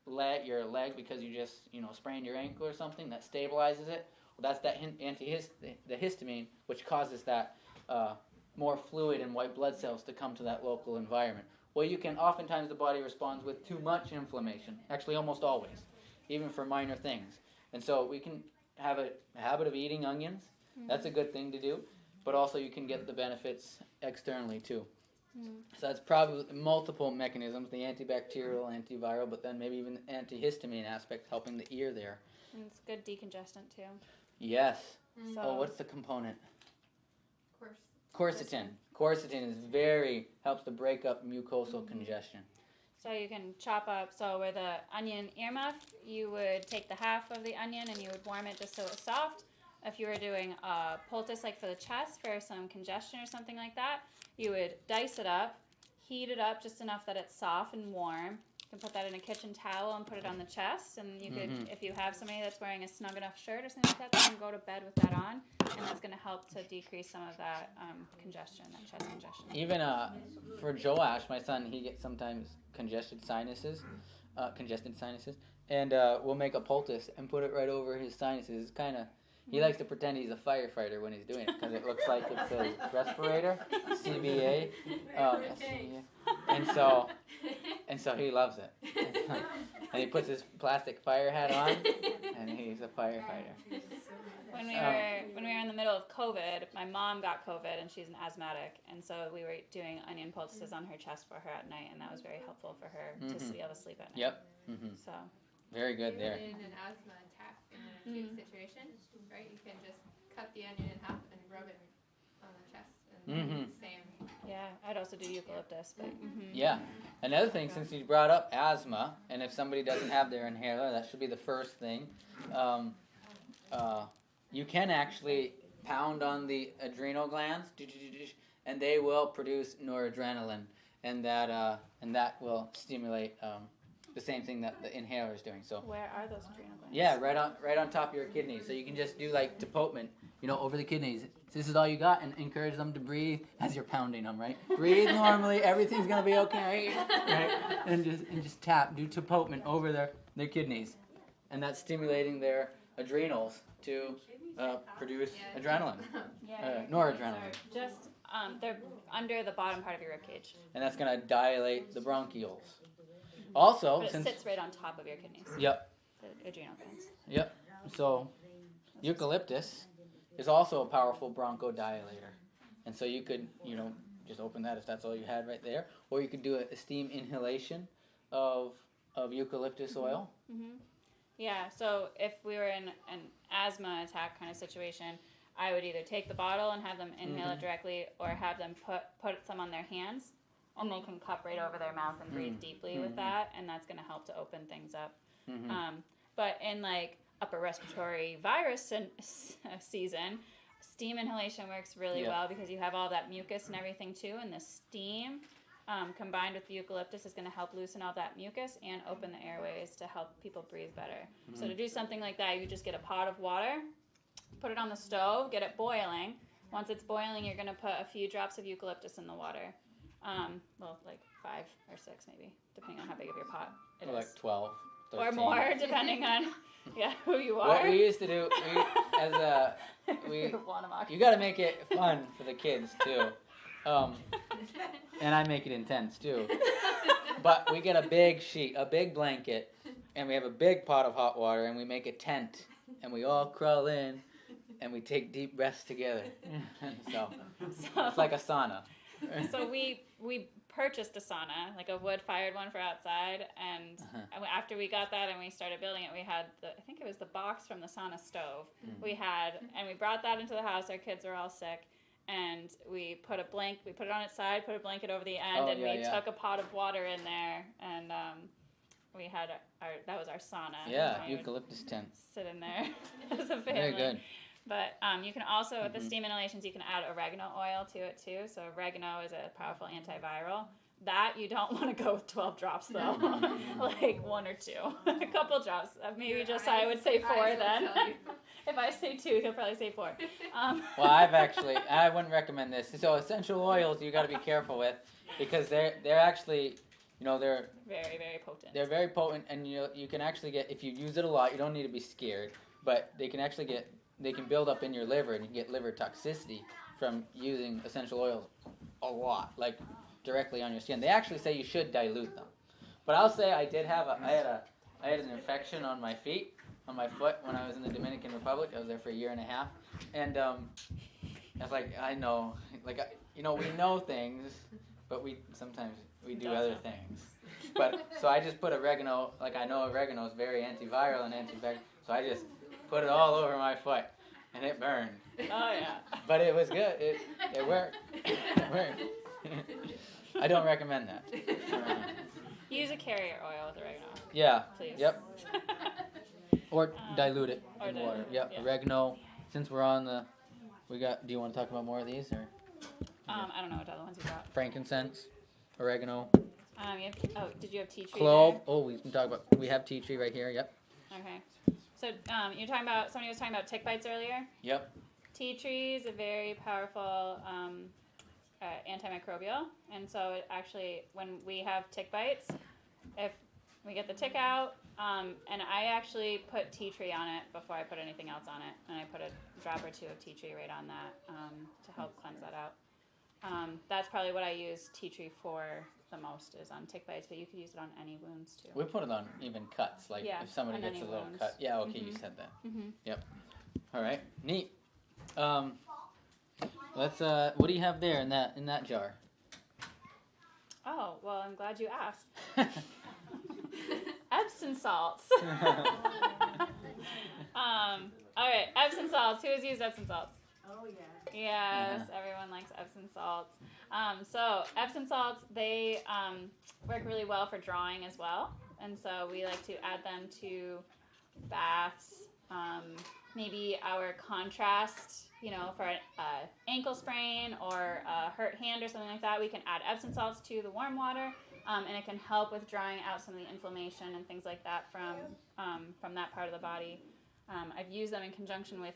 leg because you just sprained your ankle or something, that stabilizes it. Well, that's that the histamine, which causes that more fluid and white blood cells to come to that local environment. Well, oftentimes the body responds with too much inflammation, actually almost always, even for minor things. And so we can have a habit of eating onions. That's a good thing to do. But also you can get the benefits externally too. So that's probably multiple mechanisms, the antibacterial, antiviral, but then maybe even the antihistamine aspect helping the ear there. And it's good decongestant too. Yes. So What's the component? Quercetin. Quercetin helps to break up mucosal congestion. So you can chop up, so where the onion earmuff, you would take the half of the onion and you would warm it just so it's soft. If you were doing a poultice like for the chest for some congestion or something like that, you would dice it up, heat it up just enough that it's soft and warm. You can put that in a kitchen towel and put it on the chest, and you could, if you have somebody that's wearing a snug enough shirt or something like that, they can go to bed with that on, and that's going to help to decrease some of that congestion, that chest congestion. Even for Joash, my son, he gets sometimes congested sinuses, and we'll make a poultice and put it right over his sinuses. It's kind of, he likes to pretend he's a firefighter when he's doing it because it looks like it's a respirator, CBA, and so he loves it. And he puts his plastic fire hat on, and he's a firefighter. When we were in the middle of COVID, my mom got COVID and she's an asthmatic, and so we were doing onion poultices on her chest for her at night, and that was very helpful for her to be able to sleep at night. Yep. So Very good there. In an asthma attack in an acute situation, right? You can just cut the onion in half and rub it on the chest, and same. yeah, I'd also do eucalyptus, but Yeah. Another thing, since you brought up asthma, and if somebody doesn't have their inhaler, that should be the first thing. You can actually pound on the adrenal glands, and they will produce noradrenaline, and that will stimulate the same thing that the inhaler is doing. So where are those adrenal glands? yeah, right on top of your kidneys. So you can just do like depotement, over the kidneys. This is all you got, and encourage them to breathe as you're pounding them, right? Breathe normally, everything's gonna be okay, right? And just tap, do depotement over their kidneys, and that's stimulating their adrenals to produce adrenaline, noradrenaline, Just they're under the bottom part of your ribcage. and that's gonna dilate the bronchioles. Also, But it since sits right on top of your kidneys. yep. The adrenal glands. Yep. So eucalyptus is also a powerful bronchodilator. And so you could, just open that if that's all you had right there. Or you could do a steam inhalation of eucalyptus oil. Yeah, so if we were in an asthma attack kind of situation, I would either take the bottle and have them inhale it directly, or have them put some on their hands, and they can cup right over their mouth and breathe deeply with that, and that's going to help to open things up. But in like upper respiratory virus season, steam inhalation works really well because you have all that mucus and everything too, and the steam combined with the eucalyptus is going to help loosen all that mucus and open the airways to help people breathe better. So to do something like that, you just get a pot of water, put it on the stove, get it boiling. Once it's boiling, you're going to put a few drops of eucalyptus in the water. Well, like 5 or 6 maybe, depending on how big of your pot it is. Like 12, 13. Or more, depending on who you are. What we used to do, Wannemacher. you got to make it fun for the kids too. And I make it intense too. But we get a big sheet, a big blanket, and we have a big pot of hot water, and we make a tent, and we all crawl in, and we take deep breaths together. So it's like a sauna. So we purchased a sauna, like a wood-fired one for outside, and after we got that and we started building it, we had I think it was the box from the sauna stove we had, and we brought that into the house. Our kids were all sick, and we put it on its side, put a blanket over the end, we took a pot of water in there, and we had that was our sauna. Yeah, eucalyptus tent. Sit in there as a family. Very good. But you can also, with the steam inhalations, you can add oregano oil to it too. So oregano is a powerful antiviral. That you don't want to go with 12 drops though, like 1 or 2, a couple drops. Maybe Josiah would say 4 then. If I say 2, he'll probably say 4. Well, I wouldn't recommend this. So essential oils you got to be careful with, because they're actually, they're very, very potent. They're very potent, and you can actually get, if you use it a lot, you don't need to be scared, but they can build up in your liver, and you can get liver toxicity from using essential oils a lot, like directly on your skin. They actually say you should dilute them. But I'll say I had an infection on my feet, on my foot, when I was in the Dominican Republic. I was there for a year and a half, and I was like, I know, like, we know things, but sometimes we do other things. But so I just put oregano, like I know oregano is very antiviral and antibacterial, so I just put it all over my foot, and it burned. Oh yeah. But it was good. It worked. It worked. I don't recommend that. Use a carrier oil with oregano. Yeah. Please. Yep. Or dilute it in water. Yep. Yeah. Oregano. Since we're on do you want to talk about more of these, or? I don't know what other ones you got. Frankincense, oregano. Did you have tea tree? Clove. There? Oh, we can talk about. We have tea tree right here. Yep. Okay. So somebody was talking about tick bites earlier. Yep. Tea tree is a very powerful antimicrobial, and so it actually, when we have tick bites, if we get the tick out, and I actually put tea tree on it before I put anything else on it, and I put a drop or 2 of tea tree right on that to help cleanse that out. That's probably what I use tea tree for the most, is on tick bites, but you could use it on any wounds too. We put it on even cuts, like if somebody gets a little cut. Yeah, okay, you said that. Yep. All right, neat. Let's. What do you have there in that jar? Oh, well, I'm glad you asked. Epsom salts. All right, Epsom salts. Who has used Epsom salts? Oh, yeah. Yes, everyone likes Epsom salts. So Epsom salts, they work really well for drawing as well. And so we like to add them to baths, maybe our contrast, for an ankle sprain or a hurt hand or something like that. We can add Epsom salts to the warm water, and it can help with drying out some of the inflammation and things like that from that part of the body. I've used them in conjunction with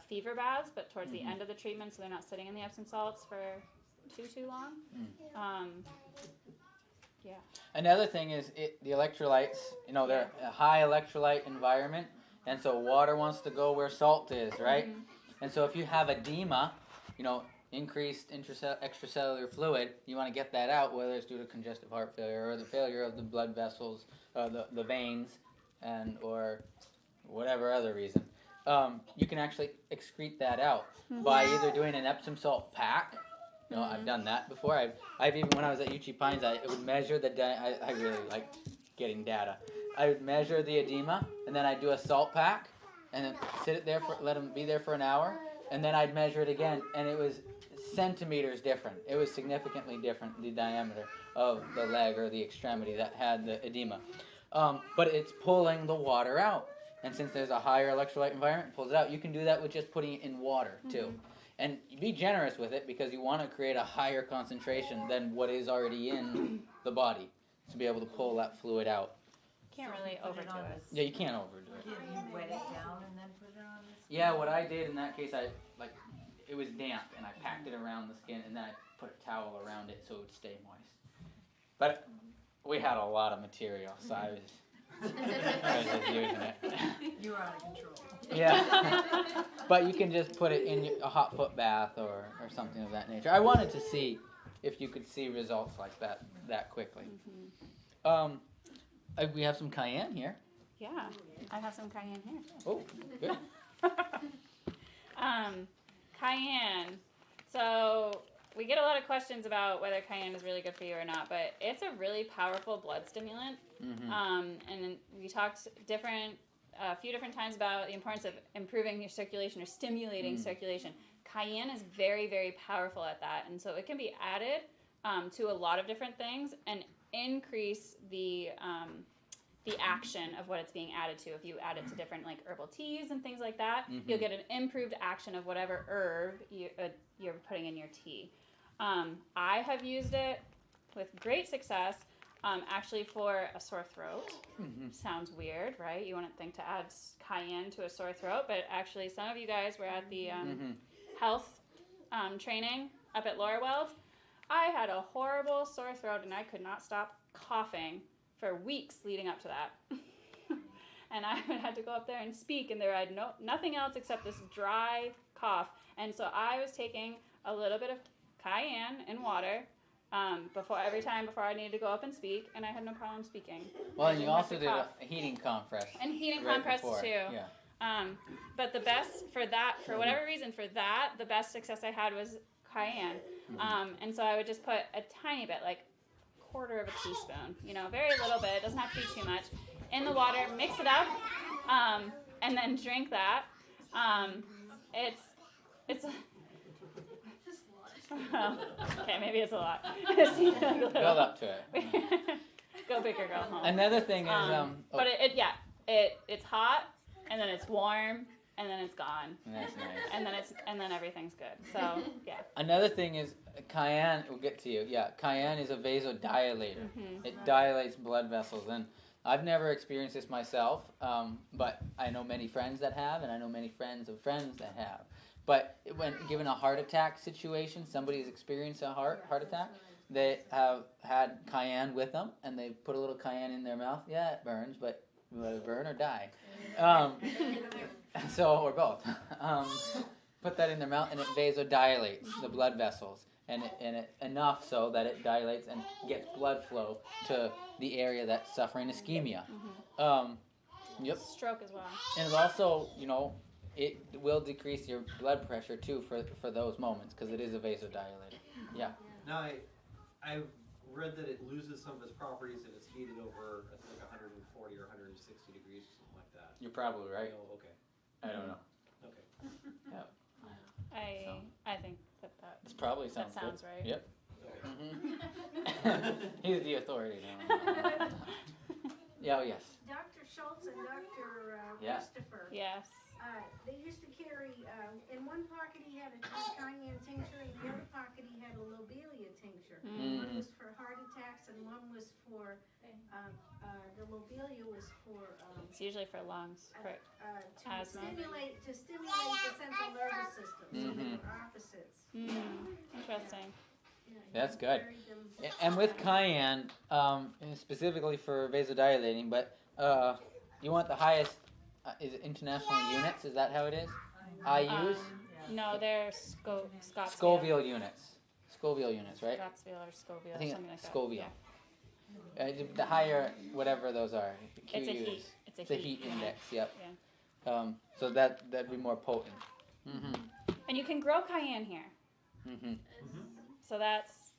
fever baths, but towards the end of the treatment, so they're not sitting in the Epsom salts for too long. Yeah. Another thing is the electrolytes. They're a high electrolyte environment, and so water wants to go where salt is, right? And so if you have edema, increased extracellular fluid, you want to get that out, whether it's due to congestive heart failure or the failure of the blood vessels, the veins, or whatever other reason. You can actually excrete that out by either doing an Epsom salt pack. I've done that before. I've even, when I was at UC Pines, I would measure I really like getting data. I would measure the edema, and then I'd do a salt pack, and then let them be there for an hour, and then I'd measure it again, and it was centimeters different. It was significantly different, the diameter of the leg or the extremity that had the edema. But it's pulling the water out. And since there's a higher electrolyte environment, it pulls it out. You can do that with just putting it in water, too. And be generous with it because you want to create a higher concentration than what is already in the body to be able to pull that fluid out. Can't really overdo it. Yeah, you can't overdo it. Can you wet it down and then put it on the skin? Yeah, what I did in that case, it was damp, and I packed it around the skin, and then I put a towel around it so it would stay moist. But we had a lot of material, so I was just using it. You were out of control. Yeah. But you can just put it in a hot foot bath or something of that nature. I wanted to see if you could see results like that quickly. We have some cayenne here. Yeah, I have some cayenne here. Oh, good. Cayenne. So we get a lot of questions about whether cayenne is really good for you or not, but it's a really powerful blood stimulant. And we talked a few different times about the importance of improving your circulation or stimulating circulation. Cayenne is very, very powerful at that, and so it can be added to a lot of different things and increase the action of what it's being added to. If you add it to different like herbal teas and things like that, you'll get an improved action of whatever herb you're putting in your tea. I have used it with great success, actually for a sore throat. Sounds weird, right? You wouldn't think to add cayenne to a sore throat, but actually some of you guys were at the health training up at Laurelweld. I had a horrible sore throat and I could not stop coughing for weeks leading up to that. And I had to go up there and speak, and there had nothing else except this dry cough. And so I was taking a little bit of cayenne in water before I needed to go up and speak, and I had no problem speaking. Well, and you also did a heating compress. And heating right compress before. too. Yeah. But the best for that, for whatever reason, the best success I had was cayenne. And so I would just put a tiny bit, like quarter of a teaspoon, very little bit, it doesn't have to be too much, in the water, mix it up, and then drink that. It's well, okay, maybe it's a lot. Build up to it. Go big or go home. Another thing is, but it's hot, and then it's warm, and then it's gone. That's nice. And then everything's good. So yeah. Another thing is cayenne. We'll get to you. Yeah, cayenne is a vasodilator. It dilates blood vessels, and I've never experienced this myself, but I know many friends that have, and I know many friends of friends that have. But when given a heart attack situation, somebody's experienced a heart attack, they have had cayenne with them, and they put a little cayenne in their mouth. Yeah, it burns, but you let it burn or die. Or both. Put that in their mouth, and it vasodilates the blood vessels, and it enough so that it dilates and gets blood flow to the area that's suffering ischemia. Yep. Stroke as well. And it also, it will decrease your blood pressure too for those moments because it is a vasodilator. Yeah. Now I've read that it loses some of its properties if it's heated over I think 140 or 160 degrees or something like that. You're probably right. Oh, okay. I don't know. Okay. Yeah. I think It's probably sounds that sounds good. right. Yep. He's the authority now. Yeah. Oh, yes. Dr. Schultz and Dr. Yeah. Christopher. Yes. They used to carry, in one pocket he had a cayenne tincture, and the other pocket he had a lobelia tincture. One was for heart attacks, and one was for, the lobelia was for, It's usually for lungs, for asthma. to stimulate the central nervous system, so they were opposites. Interesting. That's good. And with cayenne, specifically for vasodilating, but you want the highest, is it international units? Is that how it is? IUs? No, they're Scoville units. Scoville units, right? Scottsville or Scoville, I think something like that. Scoville. Yeah. The higher, whatever those are. It's a QUs. heat. It's a heat index, yep. Yeah. So that'd be more potent. And you can grow cayenne here. So that's,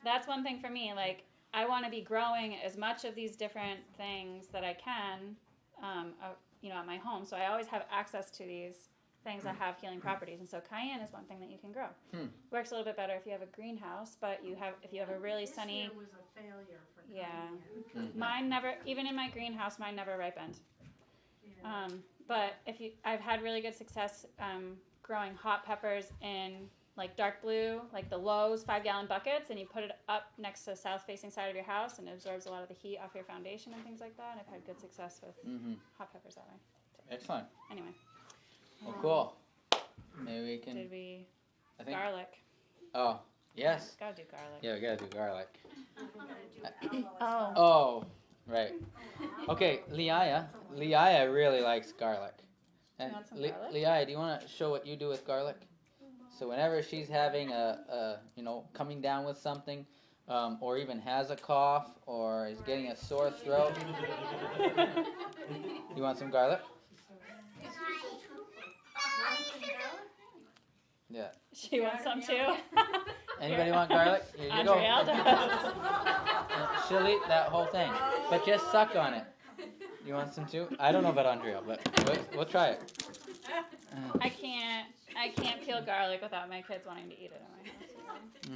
that's one thing for me. Like, I want to be growing as much of these different things that I can, at my home. So I always have access to these things that have healing properties. And so cayenne is one thing that you can grow. Works a little bit better if you have a greenhouse, but if you have a really sunny. This year was a failure for Yeah. Mine never, even in my greenhouse, mine never ripened. Yeah. But I've had really good success growing hot peppers in like dark blue, like the Lowe's 5-gallon buckets, and you put it up next to the south-facing side of your house, and it absorbs a lot of the heat off your foundation and things like that. And I've had good success with hot peppers that way. So, Excellent. anyway. Well, cool. Maybe we can. Did we? I think. Garlic. Oh, yes. Gotta do garlic. Yeah, we gotta do garlic. Oh. Oh, right. Okay, Leia really likes garlic. And You want some garlic? Leia, do you want to show what you do with garlic? So whenever she's having coming down with something, or even has a cough, or is getting a sore throat, you want some garlic? Yeah. She wants some too. Anybody want garlic? Here you Andrea go. does. She'll eat that whole thing, but just suck on it. You want some too? I don't know about Andrea, but we'll try it. I can't peel garlic without my kids wanting to eat it in my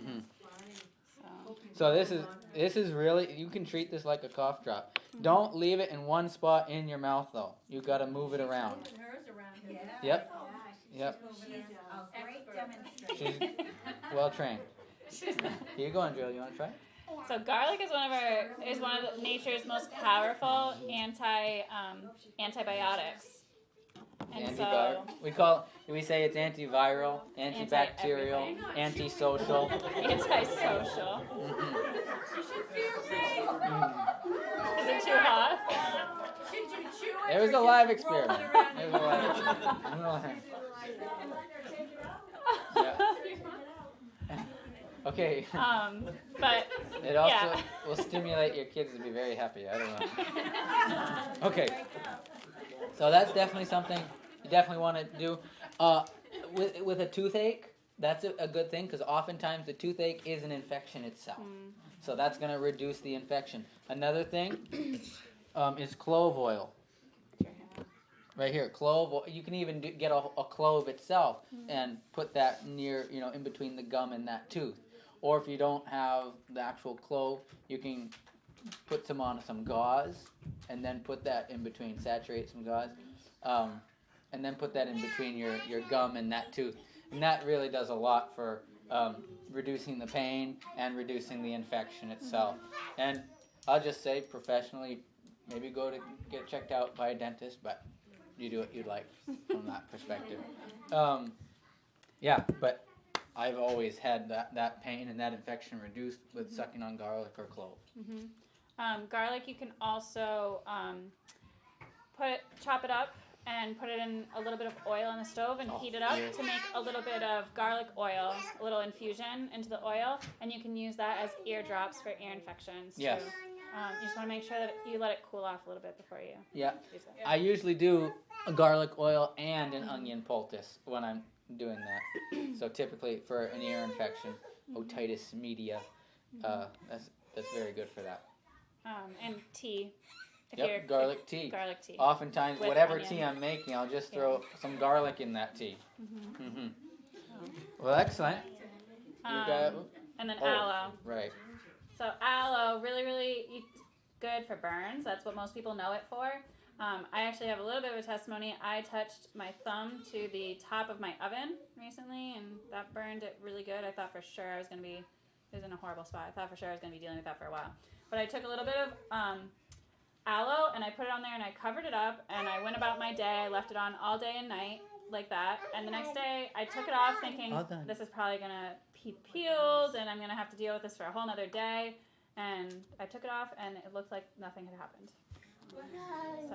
house. So this is really, you can treat this like a cough drop. Don't leave it in one spot in your mouth though. You got to move it around. Yep. Yep. A great demonstration. She's well trained. Here you go, Andrea. You want to try? So garlic is one of nature's most powerful antibiotics. And so we say it's antiviral, antibacterial, antisocial. Antisocial. Is it too hot? It was a live experiment. It was a live experiment. Yeah. Okay. But it also will stimulate your kids to be very happy. I don't know. Okay. So that's definitely something you definitely want to do. With a toothache, that's a good thing because oftentimes the toothache is an infection itself. So that's going to reduce the infection. Another thing is clove oil. Right here, clove oil. You can even get a clove itself and put that near, in between the gum and that tooth. Or if you don't have the actual clove, you can put some on some gauze and then put that in between, saturate some gauze, and then put that in between your gum and that tooth. And that really does a lot for reducing the pain and reducing the infection itself. And I'll just say professionally, maybe go to get checked out by a dentist, but you do what you'd like from that perspective. But I've always had that pain and that infection reduced with sucking on garlic or clove. Garlic, you can also chop it up and put it in a little bit of oil on the stove and heat it up to make a little bit of garlic oil, a little infusion into the oil, and you can use that as ear drops for ear infections too. Yes. You just want to make sure that you let it cool off a little bit before you Yeah. use it. I usually do a garlic oil and an onion poultice when I'm doing that. So typically for an ear infection, otitis media, that's very good for that. And tea. Garlic tea. Garlic tea. Oftentimes, with whatever onion. tea I'm making, I'll just throw some garlic in that tea. Well, excellent. And then aloe. Right. So aloe, really, really good for burns. That's what most people know it for. I actually have a little bit of a testimony. I touched my thumb to the top of my oven recently, and that burned it really good. I thought for sure I was going to be, it was in a horrible spot. I thought for sure I was going to be dealing with that for a while. But I took a little bit of aloe, and I put it on there, and I covered it up, and I went about my day. I left it on all day and night like that. And the next day, I took it off thinking, this is probably going to be peeled, and I'm going to have to deal with this for a whole nother day. And I took it off, and it looked like nothing had happened. So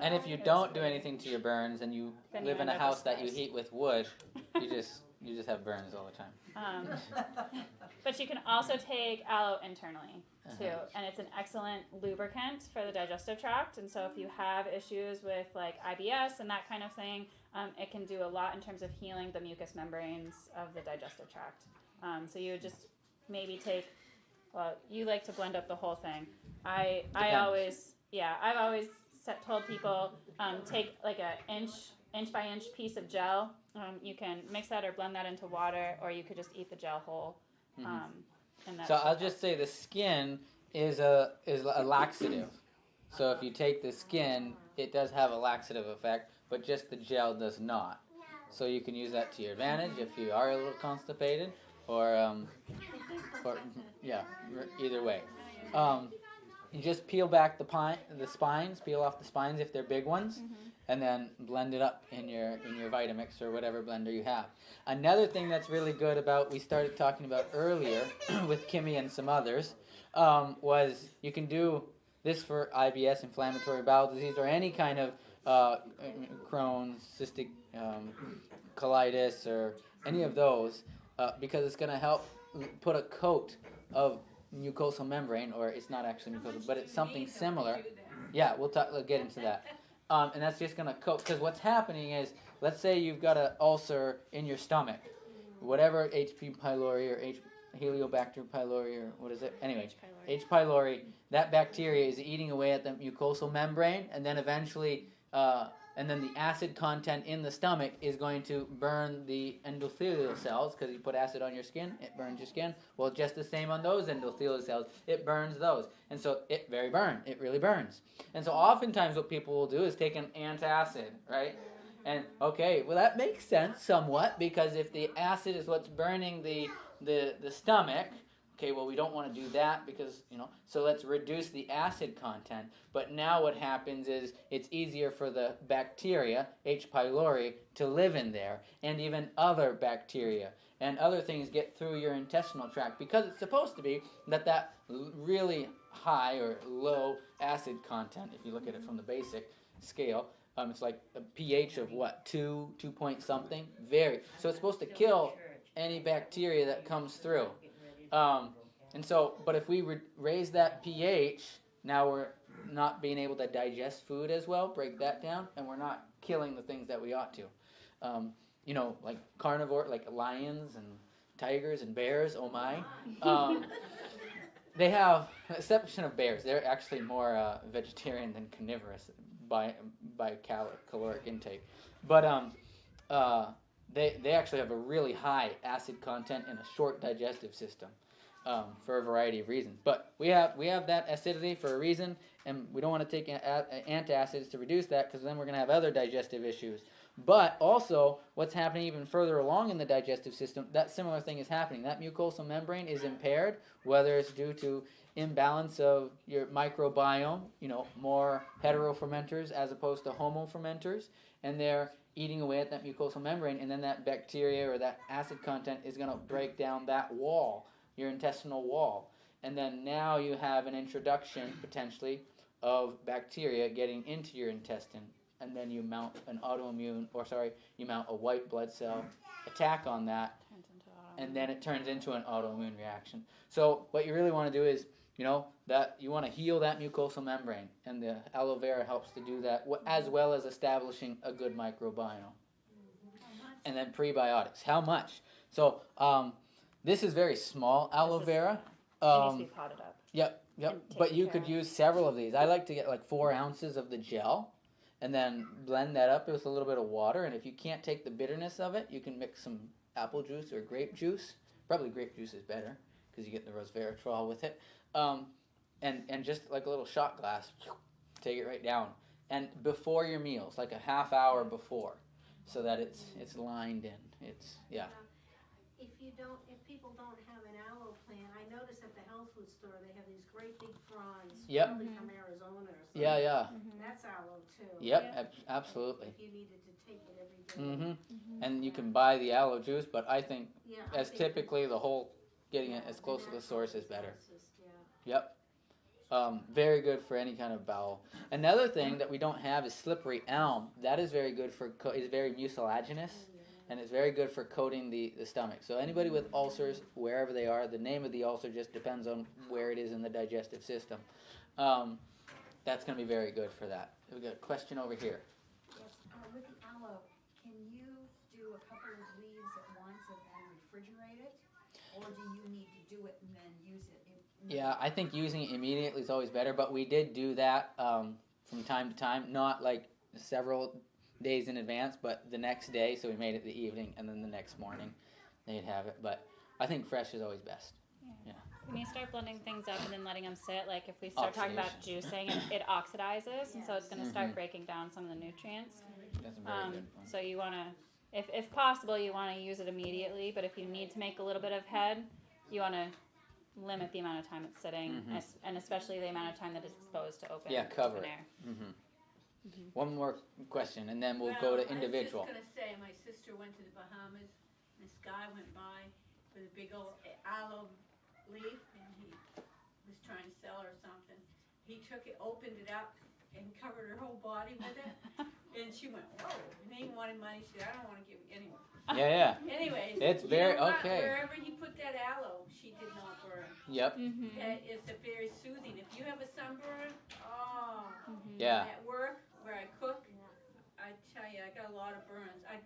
And if you don't do anything to your burns and you Then live you in end a up house with that you scars. heat with wood, you just have burns all the time. But you can also take aloe internally too, and it's an excellent lubricant for the digestive tract. And so if you have issues with like IBS and that kind of thing, it can do a lot in terms of healing the mucous membranes of the digestive tract. So you would just maybe take, well, you like to blend up the whole thing. I've always told people take like an inch-by-inch piece of gel. You can mix that or blend that into water, or you could just eat the gel whole. And that So I'll just say the skin is a laxative. So if you take the skin, it does have a laxative effect, but just the gel does not. So you can use that to your advantage if you are a little constipated, or either way. You just peel back the spines, peel off the spines if they're big ones, and then blend it up in your Vitamix or whatever blender you have. Another thing that's really good about, we started talking about earlier with Kimmy and some others, was you can do this for IBS, inflammatory bowel disease, or any kind of Crohn's, cystic colitis, or any of those, because it's going to help put a coat of mucosal membrane, or it's not actually mucosal, but it's something similar. Yeah, we'll get into that. And that's just going to coat, because what's happening is, let's say you've got an ulcer in your stomach, whatever H. pylori or Helicobacter pylori, or what is it? Anyway, H. pylori, that bacteria is eating away at the mucosal membrane, and then eventually, and then the acid content in the stomach is going to burn the endothelial cells, because you put acid on your skin, it burns your skin. Well, just the same on those endothelial cells, it burns those. And so it really burns. And so oftentimes what people will do is take an antacid, right? And okay, well that makes sense somewhat, because if the acid is what's burning the stomach, okay, well we don't want to do that, because, so let's reduce the acid content. But now what happens is it's easier for the bacteria, H. pylori, to live in there, and even other bacteria and other things get through your intestinal tract, because it's supposed to be that really high or low acid content, if you look at it from the basic scale, it's like a pH of what, 2 point something? So it's supposed to kill any bacteria that comes through. And so, but if we raise that pH, now we're not being able to digest food as well, break that down, and we're not killing the things that we ought to. Like carnivore, like lions and tigers and bears, oh my. They have, an exception of bears, they're actually more vegetarian than carnivorous by caloric intake. But they actually have a really high acid content and a short digestive system, for a variety of reasons. But we have that acidity for a reason, and we don't want to take antacids to reduce that, because then we're going to have other digestive issues. But also, what's happening even further along in the digestive system, that similar thing is happening. That mucosal membrane is impaired, whether it's due to imbalance of your microbiome, more heterofermenters as opposed to homofermenters, and they're eating away at that mucosal membrane, and then that bacteria or that acid content is going to break down that wall, your intestinal wall. And then now you have an introduction, potentially, of bacteria getting into your intestine, and then you mount you mount a white blood cell attack on that, and then it turns into an autoimmune reaction. So what you really want to do is, that you want to heal that mucosal membrane, and the aloe vera helps to do that, as well as establishing a good microbiome. And then prebiotics. How much? So this is very small aloe vera. It needs to be potted up. Yep. But you could use several of these. I like to get like 4 ounces of the gel, and then blend that up with a little bit of water. And if you can't take the bitterness of it, you can mix some apple juice or grape juice. Probably grape juice is better, because you get the resveratrol with it. And just like a little shot glass, take it right down. And before your meals, like a half hour before, so that it's lined in. If people don't have an aloe plant, I notice at the health food store they have these great big fronds, probably from Arizona or something. Yeah. That's aloe too. Yep, absolutely. If you needed to take it every day. And you can buy the aloe juice, but I think typically the whole, getting it as close to the source is better. Yep. Very good for any kind of bowel. Another thing that we don't have is slippery elm. That is very good is very mucilaginous, and it's very good for coating the stomach. So anybody with ulcers, wherever they are, the name of the ulcer just depends on where it is in the digestive system. That's going to be very good for that. We've got a question over here. Yes, with the aloe, can you do a couple of leaves at once and then refrigerate it? Or do you need to do it and then use it? Yeah, I think using it immediately is always better, but we did do that from time to time, not like several days in advance, but the next day, so we made it the evening, and then the next morning they'd have it. But I think fresh is always best. Yeah. When you start blending things up and then letting them sit, like if we start talking about juicing, it oxidizes, and so it's going to start breaking down some of the nutrients. That's a very good point. So you want to, if possible, you want to use it immediately, but if you need to make a little bit of head, you want to limit the amount of time it's sitting, and especially the amount of time that it's exposed to open, cover open it. air. One more question, and then we'll go to individual. I was just going to say, my sister went to the Bahamas, and this guy went by with a big old aloe leaf, and he was trying to sell her something. He took it, opened it up, and covered her whole body with it. And she went, whoa. And he wanted money. She said, I don't want to give you any more. Yeah. Anyways, It's you very, know what? okay. Wherever he put that aloe, she did not burn. Yep. It's a very soothing. If you have a sunburn, Yeah. at work where I cook, I tell you, I got a lot of burns. I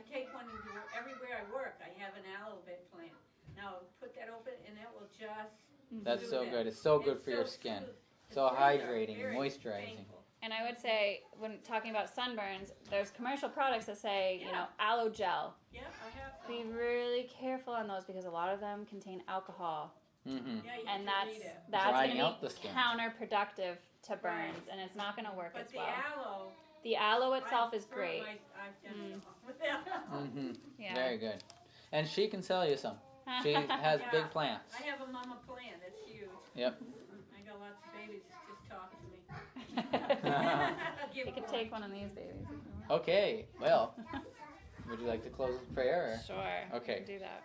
take one into everywhere I work. I have an aloe bed plant. Now put that open, and it will just. That's so soothe good. it. It's so good It's for so your skin. smooth. So Very, hydrating, very moisturizing. painful. And I would say, when talking about sunburns, there's commercial products that say, you know, aloe gel. Yeah, I have some. Be really careful on those because a lot of them contain alcohol. Yeah, you And have to that's read it. Drying going out to the be skin. counterproductive to burns, and it's not going to work But as the well. aloe. The aloe itself is I've great. I've done it with that. Yeah. Very good. And she can sell you some. She has Yeah. big plants. I have a mama plant. That's huge. Yep. I got lots of babies that just talk to me. You could take one of these babies. Okay. Well, would you like to close with prayer? Or? Sure. Okay. We can do that.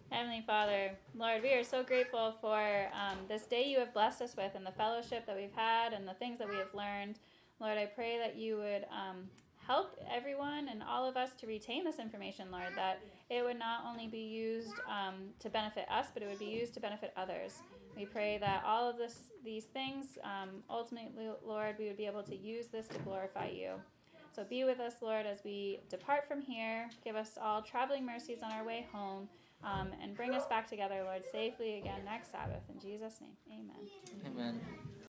Heavenly Father, Lord, we are so grateful for this day you have blessed us with and the fellowship that we've had and the things that we have learned. Lord, I pray that you would help everyone and all of us to retain this information, Lord, that it would not only be used to benefit us, but it would be used to benefit others. We pray that all of these things, ultimately, Lord, we would be able to use this to glorify you. So be with us, Lord, as we depart from here. Give us all traveling mercies on our way home, and bring us back together, Lord, safely again next Sabbath. In Jesus' name, amen. Amen.